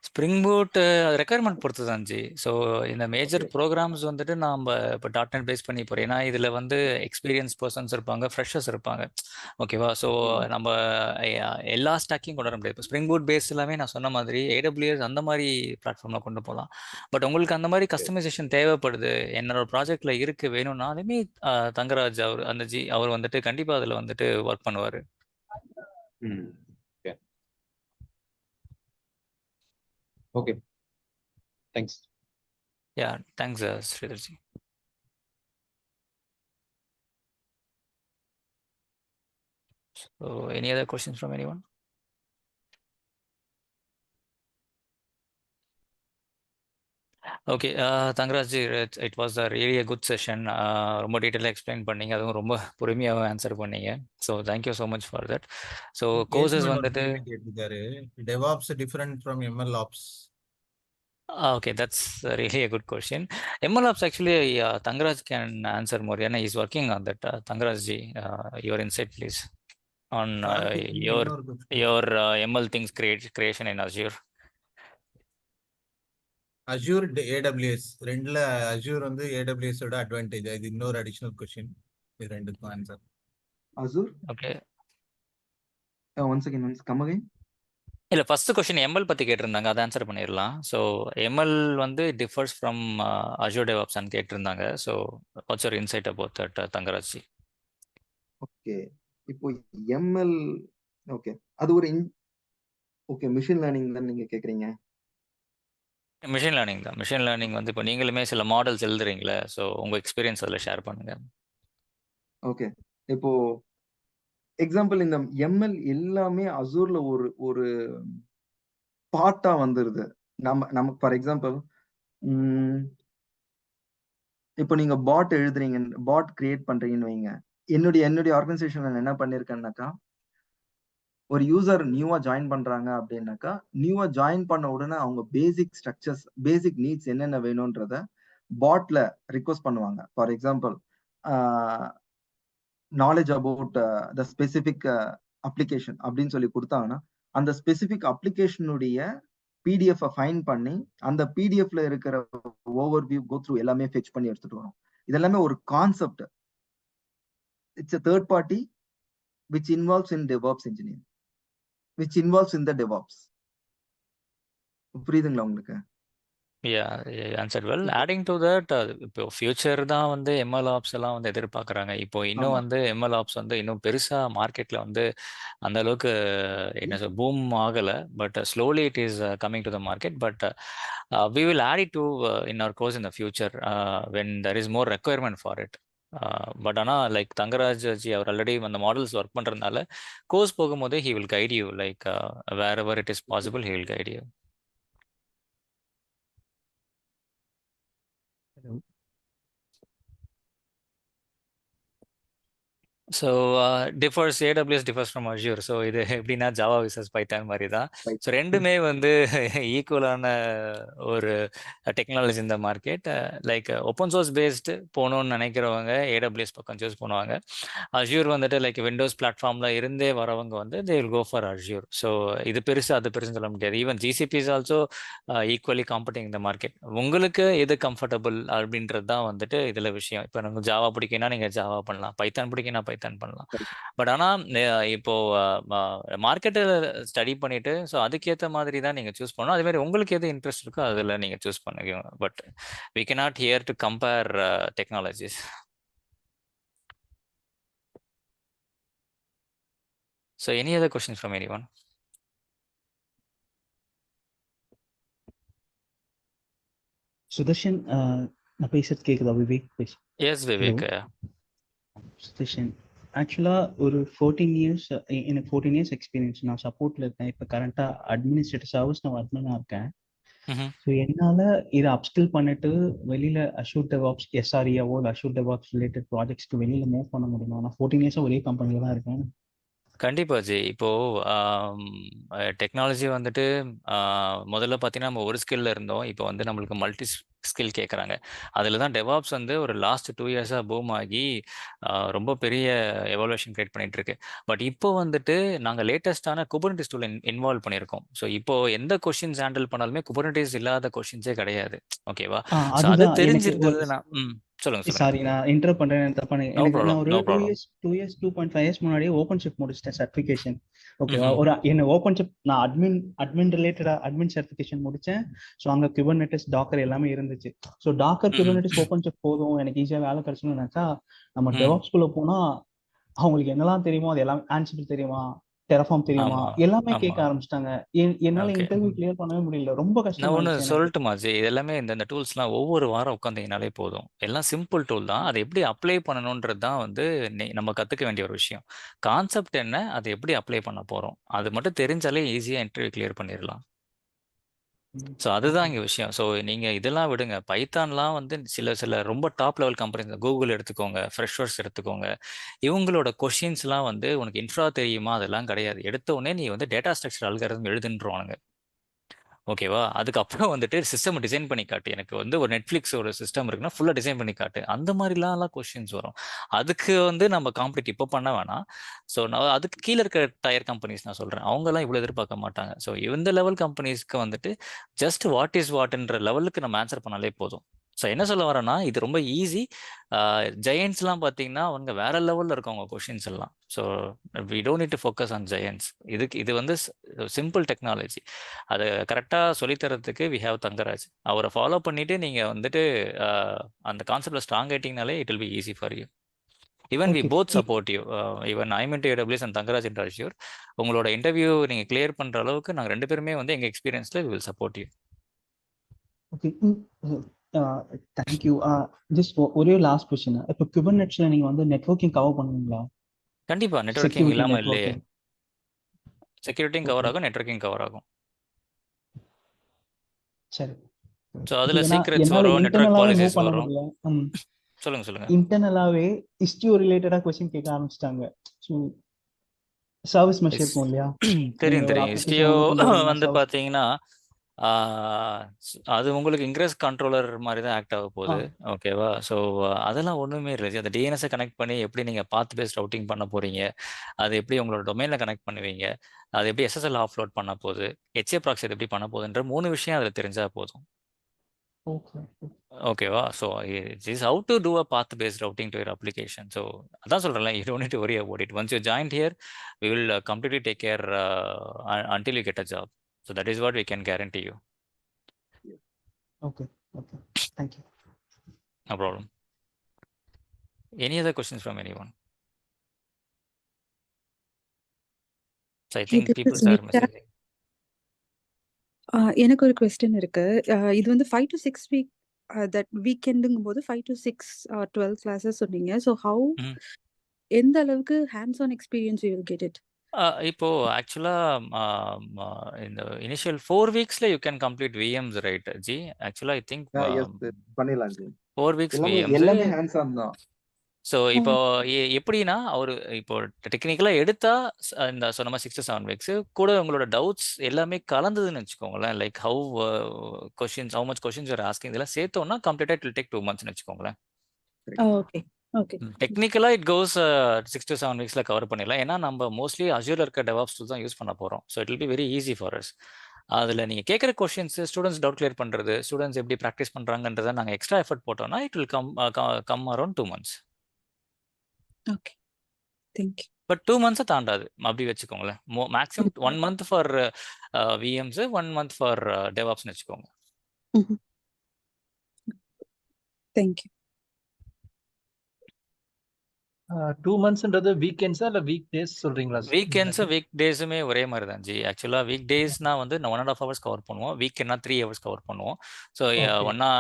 Spring boot requirement பொறுத்து தான் ஜி. ஸோ இந்த மேஜர் ப்ரோக்ராம்ஸ் வந்துட்டு நாம் இப்போ .NET பேஸ் பண்ணி போகிறோம். ஏன்னா இதில் வந்து எக்ஸ்பீரியன்ஸ் பர்சன்ஸ் இருப்பாங்க, ஃப்ரெஷர்ஸ் இருப்பாங்க. ஓகேவா? ஸோ நம்ம எல்லா ஸ்டாக்கையும் கொண்டு வர முடியாது. இப்போ ஸ்ப்ரிங் பூட் பேஸ் எல்லாமே நான் சொன்ன மாதிரி AWS அந்த மாதிரி பிளாட்ஃபார்மில் கொண்டு போகலாம். பட் உங்களுக்கு அந்த மாதிரி கஸ்டமைசேஷன் தேவைப்படுது, என்னோட ப்ராஜெக்டில் இருக்குது வேணும்னா, அதுவுமே தங்கராஜ் அவர் வந்துட்டு கண்டிப்பாக அதில் வந்துட்டு ஒர்க் பண்ணுவார். Okay. Thanks. Yeah, thanks, Sridharji. So, any other questions from anyone? Okay, Tangraj, it was really a good session. ரொம்ப டீட்டெயிலாக எக்ஸ்பிளைன் பண்ணீங்க, அதுவும் ரொம்ப பொறுமையாக ஆன்சர் பண்ணீங்க. So thank you so much for that. So courses வந்துட்டு DevOps different from MLOps. Okay, that's really a good question. MLOps actually Tangraj can answer more. Yeah, he's working on that. Tangraj ji, your insight please on your ML things creation in Azure. Azure AWS ரெண்டுல Azure வந்து AWS ஓட அட்வான்டேஜ். இது இன்னொரு அடிஷனல் क्वेश्चन. இது ரெண்டுக்கும் answer. Azure? Okay. Once again, come again. இல்லை, ஃபர்ஸ்ட் கொஸ்டின் ML பற்றி கேட்டிருந்தாங்க, அதை ஆன்சர் பண்ணிடலாம். ஸோ ML வந்து டிஃபர்ஸ் ஃப்ரம் Azure DevOps கேட்டிருந்தாங்க. So what's your inside about that, Thangaraj? Okay, இப்போ ML ஓகே, அது ஒரு ஓகே மிஷின் லேர்னிங் தான் நீங்க கேக்குறீங்க. மிஷின் லேர்னிங் தான். மிஷின் லேர்னிங் வந்து இப்போ நீங்களுமே சில மாடல்ஸ் எழுதுறீங்களே, ஸோ உங்கள் எக்ஸ்பீரியன்ஸ் அதில் ஷேர் பண்ணுங்க. ஓகே, இப்போ எக்ஸாம்பிள் இந்த ML எல்லாமே அசூர்ல ஒரு பார்ட்டா வந்துருது. நமக்கு ஃபார் எக்ஸாம்பிள் இப்போ நீங்க பாட் எழுதுறீங்க, பாட் கிரியேட் பண்றீங்கன்னு வைங்க. என்னுடைய ஆர்கனைசேஷன்ல என்ன பண்ணிருக்கேன்னாக்கா, ஒரு யூசர் நியூவா ஜாயின் பண்றாங்க அப்படின்னாக்கா, நியூவா ஜாயின் பண்ண உடனே அவங்க பேசிக் ஸ்ட்ரக்சர்ஸ், பேசிக் நீட்ஸ் என்னென்ன வேணும்ன்றத பாட்ல ரிக்வெஸ்ட் பண்ணுவாங்க. For example knowledge about the specific application அப்படின்னு சொல்லி கொடுத்தாங்கன்னா, அந்த ஸ்பெசிபிக் அப்ளிகேஷனுடைய பிடிஎஃப் ஃபைன் பண்ணி அந்த பிடிஎஃப்ல இருக்கிற ஓவர் வியூ கோ த்ரூ எல்லாமே ஃபெச் பண்ணி எடுத்துட்டு வரும். இதெல்லாமே ஒரு concept. It's a third party which involves in DevOps engineering, which involves in the DevOps. புரியுதுங்களா உங்களுக்கு? Answer well. Adding to that, இப்போ ஃபியூச்சர் தான் வந்து MLOps எல்லாம் வந்து எதிர்பார்க்குறாங்க. இப்போ இன்னும் வந்து MLOps வந்து இன்னும் பெருசாக மார்க்கெட்டில் வந்து அந்த அளவுக்கு என்ன சொல் பூம் ஆகலை. But slowly it is coming to the market. But we will add it to in our course in the future when there is more requirement for it. But ஆனால் லைக் தங்கராஜ் ஜி அவர் ஆல்ரெடி அந்த மாடல்ஸ் ஒர்க் பண்ணுறதுனால கோர்ஸ் போகும்போது he will guide you, like wherever it is possible he will guide you. So differs AWS differs from Azure. So இது எப்படின்னா ஜாவா விசஸ் பைத்தான் மாதிரி தான். ஸோ ரெண்டுமே வந்து ஈக்குவலான ஒரு டெக்னாலஜி இந்த market. Like open source based போகணுன்னு நினைக்கிறவங்க AWS பக்கம் சூஸ் பண்ணுவாங்க. Azure வந்துட்டு லைக் விண்டோஸ் பிளாட்ஃபார்மில் இருந்தே வரவங்க வந்து they will go for Azure. So இது பெருசு அது பெருசுன்னு சொல்ல முடியாது. Even GCP is also equally competing இந்த மார்க்கெட். உங்களுக்கு எது கம்ஃபர்டபுள் அப்படின்றது தான் வந்துட்டு இதில் விஷயம். இப்போ நமக்கு ஜாவா பிடிக்குன்னா நீங்கள் ஜாவா பண்ணலாம், பைத்தான் பிடிக்குன்னா பைத்தான் பண்ணலாம். பட் ஆனால் இப்போ மார்க்கெட்டை ஸ்டடி பண்ணிட்டு ஸோ அதுக்கேற்ற மாதிரி தான் நீங்கள் சூஸ் பண்ணணும். அதே மாதிரி உங்களுக்கு எது இன்ட்ரெஸ்ட் இருக்கோ அதில் நீங்கள் சூஸ் பண்ணுங்க. But we cannot here to compare technologies. So any other questions from anyone? Sudarshan, நான் பேசுறது கேக்குதா? விவேக் பேச. Yes, Vivek. சுதர்ஷன், ஆக்சுவலா ஒரு 14 இயர்ஸ் எனக்கு 14 இயர்ஸ் எக்ஸ்பீரியன்ஸ். நான் சப்போர்ட்ல இருக்கேன். இப்போ கரண்டா அட்மினிஸ்ட்ரேட்டிவ் சர்வீஸ் நான் அட்மினா இருக்கேன். ஸோ என்னால இதை அப்ஸ்கில் பண்ணிட்டு வெளியில Azure DevOps SREO Azure DevOps related ப்ராஜெக்ட்ஸ்க்கு வெளியில மூவ் பண்ண முடியுமா? நான் 14 இயர்ஸா ஒரே கம்பெனில தான் இருக்கேன். கண்டிப்பா ஜி. இப்போ டெக்னாலஜி வந்துட்டு முதல்ல பார்த்தீங்கன்னா நம்ம ஒரு ஸ்கில்ல இருந்தோம். இப்போ வந்து நம்மளுக்கு மல்டி ஸ்கில் கேட்குறாங்க. அதில் தான் டெவாப்ஸ் வந்து ஒரு லாஸ்ட் 2 இயர்ஸாக பூம் ஆகி ரொம்ப பெரிய எவாலுவேஷன் கிரியேட் பண்ணிட்டு இருக்கு. பட் இப்போ வந்துட்டு நாங்கள் லேட்டஸ்டான குபர்னட்டிஸ் டூல் இன்வால்வ் பண்ணியிருக்கோம். ஸோ இப்போ எந்த கொஷின்ஸ் ஹேண்டில் பண்ணாலுமே குபர்னட்டிஸ் இல்லாத கொஷின்ஸே கிடையாது. ஓகேவா? ஸோ அது அதுதான் எனக்கு தெரிஞ்சிருந்தது நான் சொல்லுங்க சாரி நான் இன்டர் பண்றேன் தப்பான. நோ எனக்கு நான் ப்ராப்ளம் ஒரு நோ 2 ப்ராப்ளம் இயர்ஸ் 2.5 இயர்ஸ் முன்னாடியே ஓப்பன் ஷிப் முடிச்சிட்டேன் சர்டிஃபிகேஷன். ஓகேவா? ம் ஒரு என்ன ஓப்பன் ஷிப் நான் அட்மின் ரிலேட்டடா அட்மின் சர்டிஃபிகேஷன் முடிச்சேன். ஸோ அங்க குபர்னெட்டிஸ் டாக்கர் எல்லாமே இருந்துச்சு. ஸோ டாக்கர் ம் குபர்னெட்டிஸ் ஓப்பன் ஷிப் போதும் எனக்கு ஈஸியா வேலை கிடைச்சுன்னு நினைச்சா நம்ம ம் டெவாப்ஸ்குள்ள போனா அவங்களுக்கு என்னெல்லாம் தெரியுமோ அது எல்லாம் ஆன்சிபிள் தெரியுமா, டெரஃபார்ம் தெரியுமா, ஆமா எல்லாமே கேட்க ஆமா ஆரம்பிச்சிட்டாங்க. என்னால ஓகே இன்டர்வியூ கிளியர் பண்ணவே முடியல. ரொம்ப நான் ஒன்று கஷ்டமாயிடுச்சு எனக்கு. சொல்லட்டுமா ஜி? இது எல்லாமே இந்த டூல்ஸ்லாம் ஒவ்வொரு வாரம் உட்காந்தீங்கனாலே போதும். எல்லாம் சிம்பிள் டூல் தான். அதை எப்படி அப்ளை பண்ணணுன்றது தான் வந்து நம்ம கற்றுக்க வேண்டிய ஒரு விஷயம். கான்செப்ட் என்ன, அதை எப்படி அப்ளை பண்ண போகிறோம், அது மட்டும் தெரிஞ்சாலே ஈஸியாக இன்டர்வியூ கிளியர் பண்ணிடலாம். ஸோ அதுதான் இங்கே விஷயம். ஸோ நீங்கள் இதெல்லாம் விடுங்க. பைத்தான்லாம் வந்து சில ரொம்ப டாப் லெவல் கம்பெனிஸ் கூகுள் எடுத்துக்கோங்க, ஃப்ரெஷர்ஸ் எடுத்துக்கோங்க. இவங்களோட கொஷின்ஸ்லாம் வந்து உனக்கு இன்ஃப்ரா தெரியுமா அதெல்லாம் கிடையாது. எடுத்த உடனே நீ வந்து டேட்டா ஸ்ட்ரக்சர் அல்காரிதம் எழுதுன்றவானுங்க. ஓகேவா? அதுக்கப்புறம் வந்துட்டு சிஸ்டம் டிசைன் பண்ணி காட்டு. எனக்கு வந்து ஒரு நெட்ஃப்ளிக்ஸ் ஒரு சிஸ்டம் இருக்குன்னா ஃபுல்லாக டிசைன் பண்ணி காட்டு. அந்த மாதிரிலாம் கொஸ்டின்ஸ் வரும். அதுக்கு வந்து நம்ம காம்படிட் இப்போ பண்ண வேணாம். ஸோ நான் அதுக்கு கீழே இருக்க டயர் கம்பெனிஸ் நான் சொல்கிறேன். அவங்கெல்லாம் இவ்வளோ எதிர்பார்க்க மாட்டாங்க. ஸோ இந்த லெவல் கம்பெனிஸ்க்கு வந்துட்டு ஜஸ்ட் வாட் இஸ் வாட்ன்ற லெவலுக்கு நம்ம ஆன்சர் பண்ணாலே போதும். ஸோ என்ன சொல்ல வரேன்னா இது ரொம்ப ஈஸி. ஜெயண்ட்ஸ்லாம் பார்த்தீங்கன்னா அவங்க வேற லெவலில் இருக்கவங்க கொஷின்ஸ் எல்லாம். So we don't need to focus on giants. இது வந்து சிம்பிள் டெக்னாலஜி. அதை கரெக்டாக சொல்லித்தரத்துக்கு வி ஹேவ் தங்கராஜ். அவரை ஃபாலோ பண்ணிட்டு நீங்கள் வந்துட்டு அந்த கான்செப்டில் ஸ்ட்ராங் ஆயிட்டீங்கனாலே it will be easy for you. Even we both support you. Even I'm into AWS and Thangaraj into Azure. உங்களோட இன்டர்வியூ நீங்கள் கிளியர் பண்ணுற அளவுக்கு நாங்கள் 2 பேருமே வந்து எங்கள் எக்ஸ்பீரியன்ஸில் we will support you. Okay. Thank you. Just ஒரே லாஸ்ட் கொஸ்டின். இப்போ குபர்னெட்ஸ்ல நீங்க வந்து நெட்வொர்க்கிங் கவர் பண்ணுவீங்களா? கண்டிப்பா நெட்வொர்க்கிங் செக்யூரிட்டி இல்லாமல் இல்லையே. நெட்வொர்க்கிங். செக்யூரிட்டியும் கவர் ஆகும், நெட்வொர்க்கிங் கவர் ஆகும். சரி. ஸோ அதில் ஏன்னா சீக்ரெட்ஸ் என்னால வரும், நெட்வொர்க் இன்டர்னலாவே மூவ் பாலிசிஸ் பண்ண வரும். முடியல. சொல்லுங்க இன்டர்னலாவே இஸ்டியோ ரிலேட்டடா கொஸ்டின் கேட்க ஆரம்பிச்சிட்டாங்க. ஸோ சர்வீஸ் மெஷ் இருக்கும் இல்லையா? தெரியும் நீங்க ஒரு தெரியும். application இஸ்டியோ வந்து கொண்டு வரீங்கன்னா வந்து service- பார்த்தீங்கன்னா அது உங்களுக்கு இன்க்ரெஸ் கண்ட்ரோலர் மாதிரி தான் ஆக்ட் ஆக போகுது. ஓகேவா? ஸோ அதெல்லாம் ஒன்றுமே இல்லை. அந்த டிஎன்எஸை கனெக்ட் பண்ணி எப்படி நீங்கள் பாத் பேஸ்ட் ரவுட்டிங் பண்ண போறீங்க, அது எப்படி உங்களோட டொமைனில் கனெக்ட் பண்ணுவீங்க, அது எப்படி SSL ஆஃப்லோட் பண்ண போகுது, HA ப்ராக்ஸி எப்படி பண்ண போகுதுன்ற 3 விஷயம் அதில் தெரிஞ்சா போதும். ஓகேவா? So it is how to do a path based routing to your application. So அதான் சொல்கிறேன்ல, you don't need to worry about it. Once you joined here we will completely take care until you get a job. So that is what we can guarantee you. Okay. Thank you. No problem. Any other questions from anyone? So I think people are messaging. எனக்கு ஒரு கொஸ்டின் இருக்கு. இது வந்து 5 to 6 வீக் தட் வீக்கெண்டுங்கும் போது 5 to 6 12 கிளாஸஸ் சொன்னீங்க. ஸோ ஹவு எந்த அளவுக்கு hands on experience you will get it? இப்போ ஆக்சுவலா இந்த இனிஷியல் 4 வீக்ஸ்ல you can complete VMs right ji? Actually I think பண்ணிடலாம் ஜி. 4 weeks VMs. எல்லாமே ஹேண்ட்ஸ் ஆன் தான். ஸோ இப்போ எப்படின்னா ஒரு இப்போ டெக்னிக்கலாக எடுத்தா இந்த சொன்ன 6 to 7 வீக்ஸ் கூட உங்களோட டவுட்ஸ் எல்லாமே கலந்ததுன்னு வச்சுக்கோங்களேன். Like how much questions are asking இதெல்லாம் சேர்த்தோம்னா கம்ப்ளீட்டாக இட் வில் டேக் 2 months வச்சுக்கோங்களேன். ஓகே. டெக்னிக்கலாக இட் கோஸ் 6 to 7 வீக்ஸில் கவர் பண்ணிடலாம். ஏன்னா நம்ம மோஸ்ட்லி அஷ்யூரில் இருக்க டெவாப்ஸ் டூல்ஸ் தான் யூஸ் பண்ண போகிறோம். So it will be very easy for us. அதில் நீங்கள் கேட்குற கொஸ்டின்ஸ் ஸ்டூடெண்ட்ஸ் டவுட் கிளியர் பண்ணுறது, ஸ்டூடெண்ட்ஸ் எப்படி ப்ராக்டிஸ் பண்ணுறாங்கன்றதை நாங்கள் எக்ஸ்ட்ரா எஃபர்ட் போட்டோம்னா it will come around 2 months. Okay. Thank you. But 2 months தாண்டாது அப்படி வச்சுக்கோங்களேன். Maximum 1 month for VMs, 1 month for டெவாப்ஸ்னு வச்சுக்கோங்க. தேங்க்யூ. 2 மந்த்ஸ்ன்றது வீக்கெண்ட்ஸா இல்ல வீக் டேஸ் சொல்றீங்களா? வீக்கெண்ட்ஸும் வீக் டேஸுமே ஒரே மாதிரி தான் ஜி. ஆக்சுவலாக வீக் டேஸ்னா வந்து 1.5 ஹவர்ஸ் கவர் பண்ணுவோம். வீக்கெண்ட்னா 3 ஹவர்ஸ் கவர் பண்ணுவோம். ஸோ ஒன்னா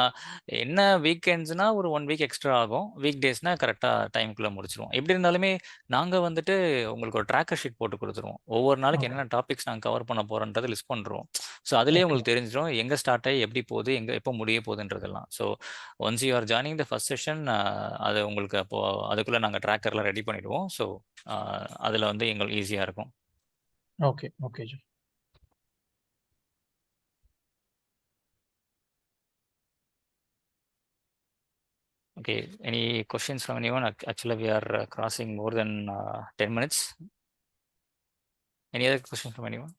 என்ன வீக்கெண்ட்ஸ்னா ஒரு 1 வீக் எக்ஸ்ட்ரா ஆகும். வீக் டேஸ்னா கரெக்டாக டைமுக்குள்ளே முடிச்சிருவோம். எப்படி இருந்தாலுமே நாங்கள் வந்துட்டு உங்களுக்கு ஒரு ட்ராக்கர் ஷீட் போட்டு கொடுத்துருவோம். ஒவ்வொரு நாளைக்கு என்னென்ன டாபிக்ஸ் நாங்கள் கவர் பண்ண போகிறோன்றது லிஸ்ட் பண்ணுறோம். ஸோ அதுலேயே உங்களுக்கு தெரிஞ்சிடும் எங்கே ஸ்டார்ட் ஆகி எப்படி போகுது, எங்கே எப்போ முடிய போகுதுன்றதெல்லாம். So once you are joining the first session, அது உங்களுக்கு அப்போது அதுக்குள்ளே நாங்கள் ட்ராக்கர்லாம் ரெடி பண்ணிவிடுவோம். ஸோ அதில் வந்து எங்களுக்கு ஈஸியாக இருக்கும். Okay okay G. Okay, any questions from anyone? Actually, we are crossing more than 10 minutes. Any other questions from anyone?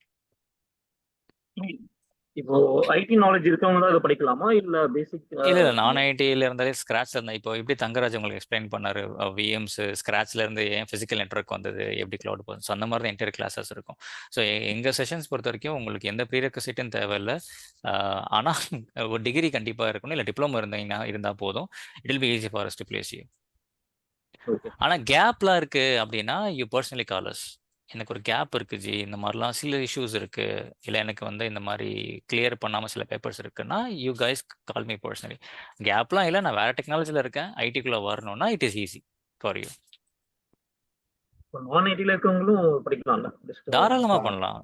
இப்போ ஐடி நாலேஜ் இருக்கவங்க தான் இதை படிக்கலாமா இல்ல பேசிக்? இல்ல நான் ஐடில இருந்தாலே ஸ்கிராச்ல இருந்தா இப்போ எப்படி தங்கராஜ் உங்களுக்கு எக்ஸ்பிளைன் பண்ணாரு விஎம்ஸ் ஸ்கிராச்ல இருந்து ஏன் பிசிக்கல் நெட்வொர்க் வந்தது, எப்படி கிளவுட் போகுது, ஸோ அந்த மாதிரி தான் என்டையர் கிளாஸஸ் இருக்கும். ஸோ எங்க செஷன்ஸ் பொறுத்த வரைக்கும் உங்களுக்கு எந்த ப்ரீரெக்வசிட்டும் தேவையில்லை. ஆனா ஒரு டிகிரி கண்டிப்பா இருக்கணும், இல்லை டிப்ளமோ இருந்தீங்கன்னா இருந்தா போதும். It will be easy for us to place you. ஆனா கேப்லாம் இருக்கு அப்படின்னா யூ பர்சனலி கால் அஸ். எனக்கு ஒரு கேப் இருக்கு ஜி, இந்த மாதிரிலாம் சில இஷ்யூஸ் இருக்கு, இல்லை எனக்கு வந்து இந்த மாதிரி கிளியர் பண்ணாமல் சில பேப்பர்ஸ் இருக்குன்னா you guys call me personally. கேப்லாம் இல்லை, நான் வேற டெக்னாலஜியில் இருக்கேன், ஐடிக்குள்ளே வரணும்னா it is easy for you. நான் ஐடியில் இருக்கவங்களும் படிக்கலாம்ல? தாராளமாக பண்ணலாம்.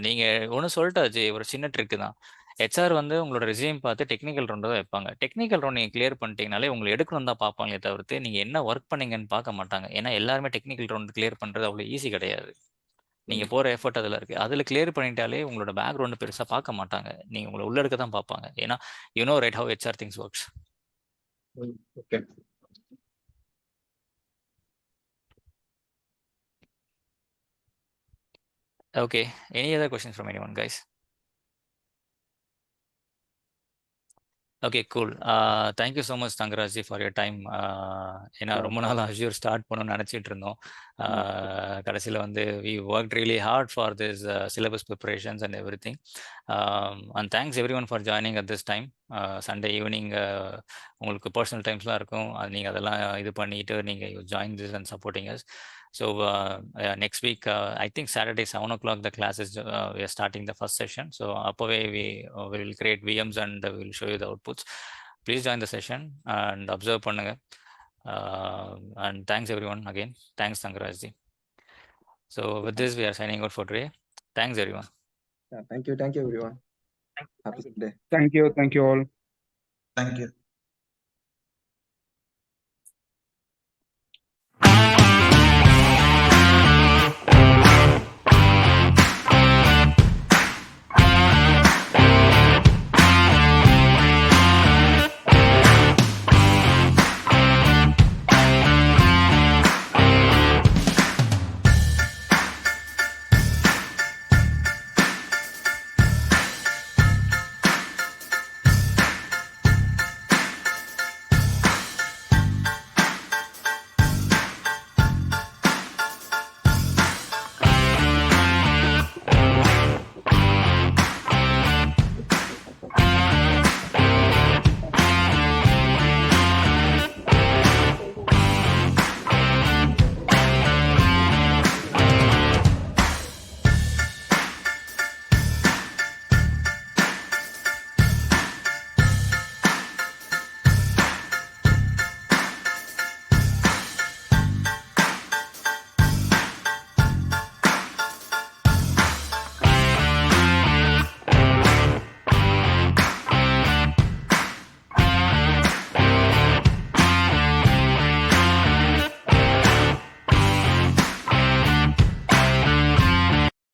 நீங்கள் ஒன்று சொல்லிட்டாச்சு, ஒரு சின்ன ட்ரிக்கு தான். ஹெச்ஆர் வந்து உங்களோட ரெசியூம் பார்த்து டெக்னிக்கல் ரவுண்ட் தான் வைப்பாங்க. டெக்னிக்கல் ரவுண்ட் நீங்கள் கிளியர் பண்ணிட்டீங்கனாலே உங்களை எடுக்கணும் தான் பார்ப்பாங்களே தவிர்த்து நீங்கள் என்ன ஒர்க் பண்ணீங்கன்னு பார்க்க மாட்டாங்க. ஏன்னா எல்லாருமே டெக்னிக்கல் ரவுண்ட் கிளியர் பண்ணுறது அவ்வளோ ஈஸி கிடையாது. நீங்கள் போகிற எஃபர்ட் அதில் இருக்குது. அதில் கிளியர் பண்ணிட்டாலே உங்களோட பேக்ரவுண்டு பெருசாக பார்க்க மாட்டாங்க, நீங்கள் உங்களை உள்ள எடுக்க தான் பார்ப்பாங்க. ஏன்னா you know right how HR things works. Okay. Okay, any other questions from anyone, guys? Okay, cool. Thank you so much, Thangaraj, for your time. ஏன்னா ரொம்ப நாள் அஷ்யூர் ஸ்டார்ட் பண்ணணும்னு நினச்சிட்டு இருந்தோம். கடைசியில் வந்து we worked really hard for this syllabus preparations and everything. And thanks everyone for joining at this time. Sunday evening உங்களுக்கு பர்சனல் டைம்ஸ்லாம் இருக்கும், அது நீங்கள் அதெல்லாம் இது பண்ணிட்டு நீங்கள் join this and supporting us. So next week, I think Saturday 7 o'clock the class is we are starting the first session. So apove we will create VMs and we will show you the outputs. Please join the session and observe pannunga. And thanks everyone again. Thanks Thangaraj ji. So with this we are signing out for today. Thanks everyone. Thank you everyone. Happy day. Thank you all. Thank you.